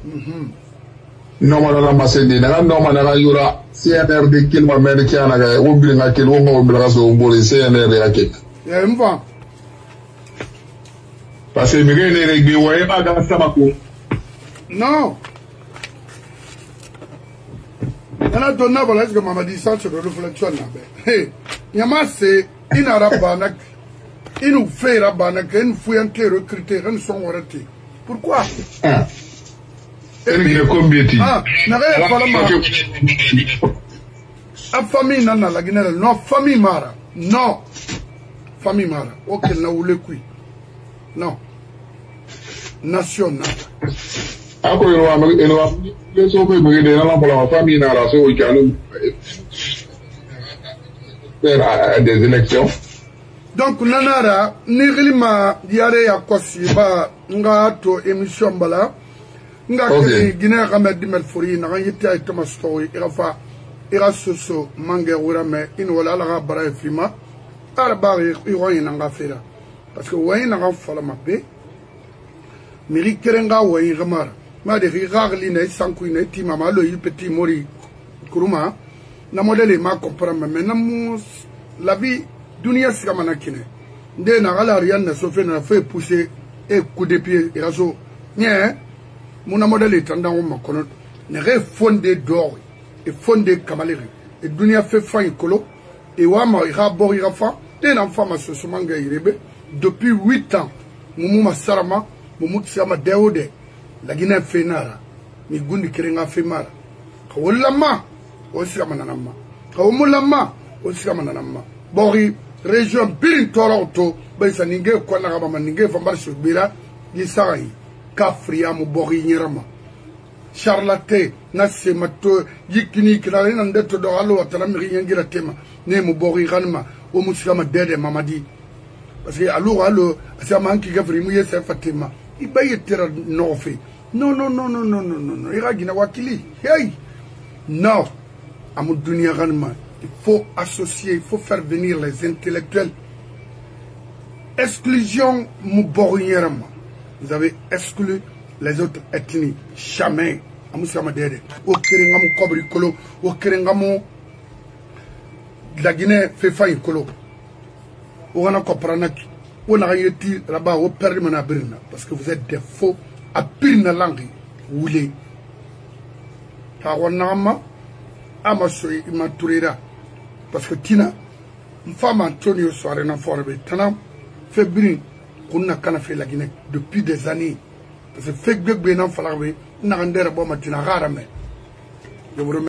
no ma la maseni na no ma na yura CNRD kilma men ki ana ga wobli nga kil wo mo bla so mbori CNRD akit ya mva parce que mi rene regbi wo e ma ga sama ko non ana donna vola est que mama di sancho de réflexion na be hey nyama se ina rabanak inu fe rabanak en fuyante recruter en son worati pourquoi elle est combien ti na ga fala ma a famille nana la ginela no famille mara non famille mara ok na wule kui non national ako eno le so be be de la la famille na la so ikanu des élections donc nanara nigilima yare ya kosiba nga to émission bala nga ke Guinée Ahmed Dimel Fori na yiti ay Thomas Story irafa ira soso mange wurame in wala la bara fima arba iroyin nga fera parce que wayin nga fala mabbe miri kerenga wayin gamara ma de rigagli ne sanku ne ti mama lo yi petit mori kuruma na modèle ma comprendre mais na la vie dunia sikamana kine nde na ala rien na sofe na fait pousser et coup de pied raso nie mon modèle est tendant au makono ne refondé d'or et fondé kamaleri et dunia fait fin écolo et wama ira bori rafa de na fama so manga irebe depuis 8 ans mumu masarama mumu tsama deode la Guinée fait nara ni gundi kerenga fait mara kawolama osikamana namma kawomulama osikamana namma bori région birin Toronto baysa ninge ko na gaba ninge fambar subira di sai kafria mu bori nyerama charlate na semato yikini kila na ndeto do alo watala mi ngira tema ne mu bori ganma o musikama dede mamadi parce que alo asama anki gafri mu yesa fatima ibaye tera nofe non ira gina wakili hey non amu dunia ganma il faut associer, il faut faire venir les intellectuels exclusion mouborierama. Vous avez exclu les autres ethnies. Jamais. Amusama dede. O kerengamu kobri kolo. O kerengamu la Guinée fait faille kolo. O wana kopranak. On a été là-bas au permanent birna. Parce que vous êtes des faux. À birna langue. Woulé. Tawanama. Amasoy imaturera. Parce que Tina. Une femme Antonio soirée na forbe. Tanam. Fait brin. Qu'on a qu'à fait la Guinée. Depuis des années. Parce que fait que bien en falloir. N'a rien de bon matin à rarement. Je vous remercie.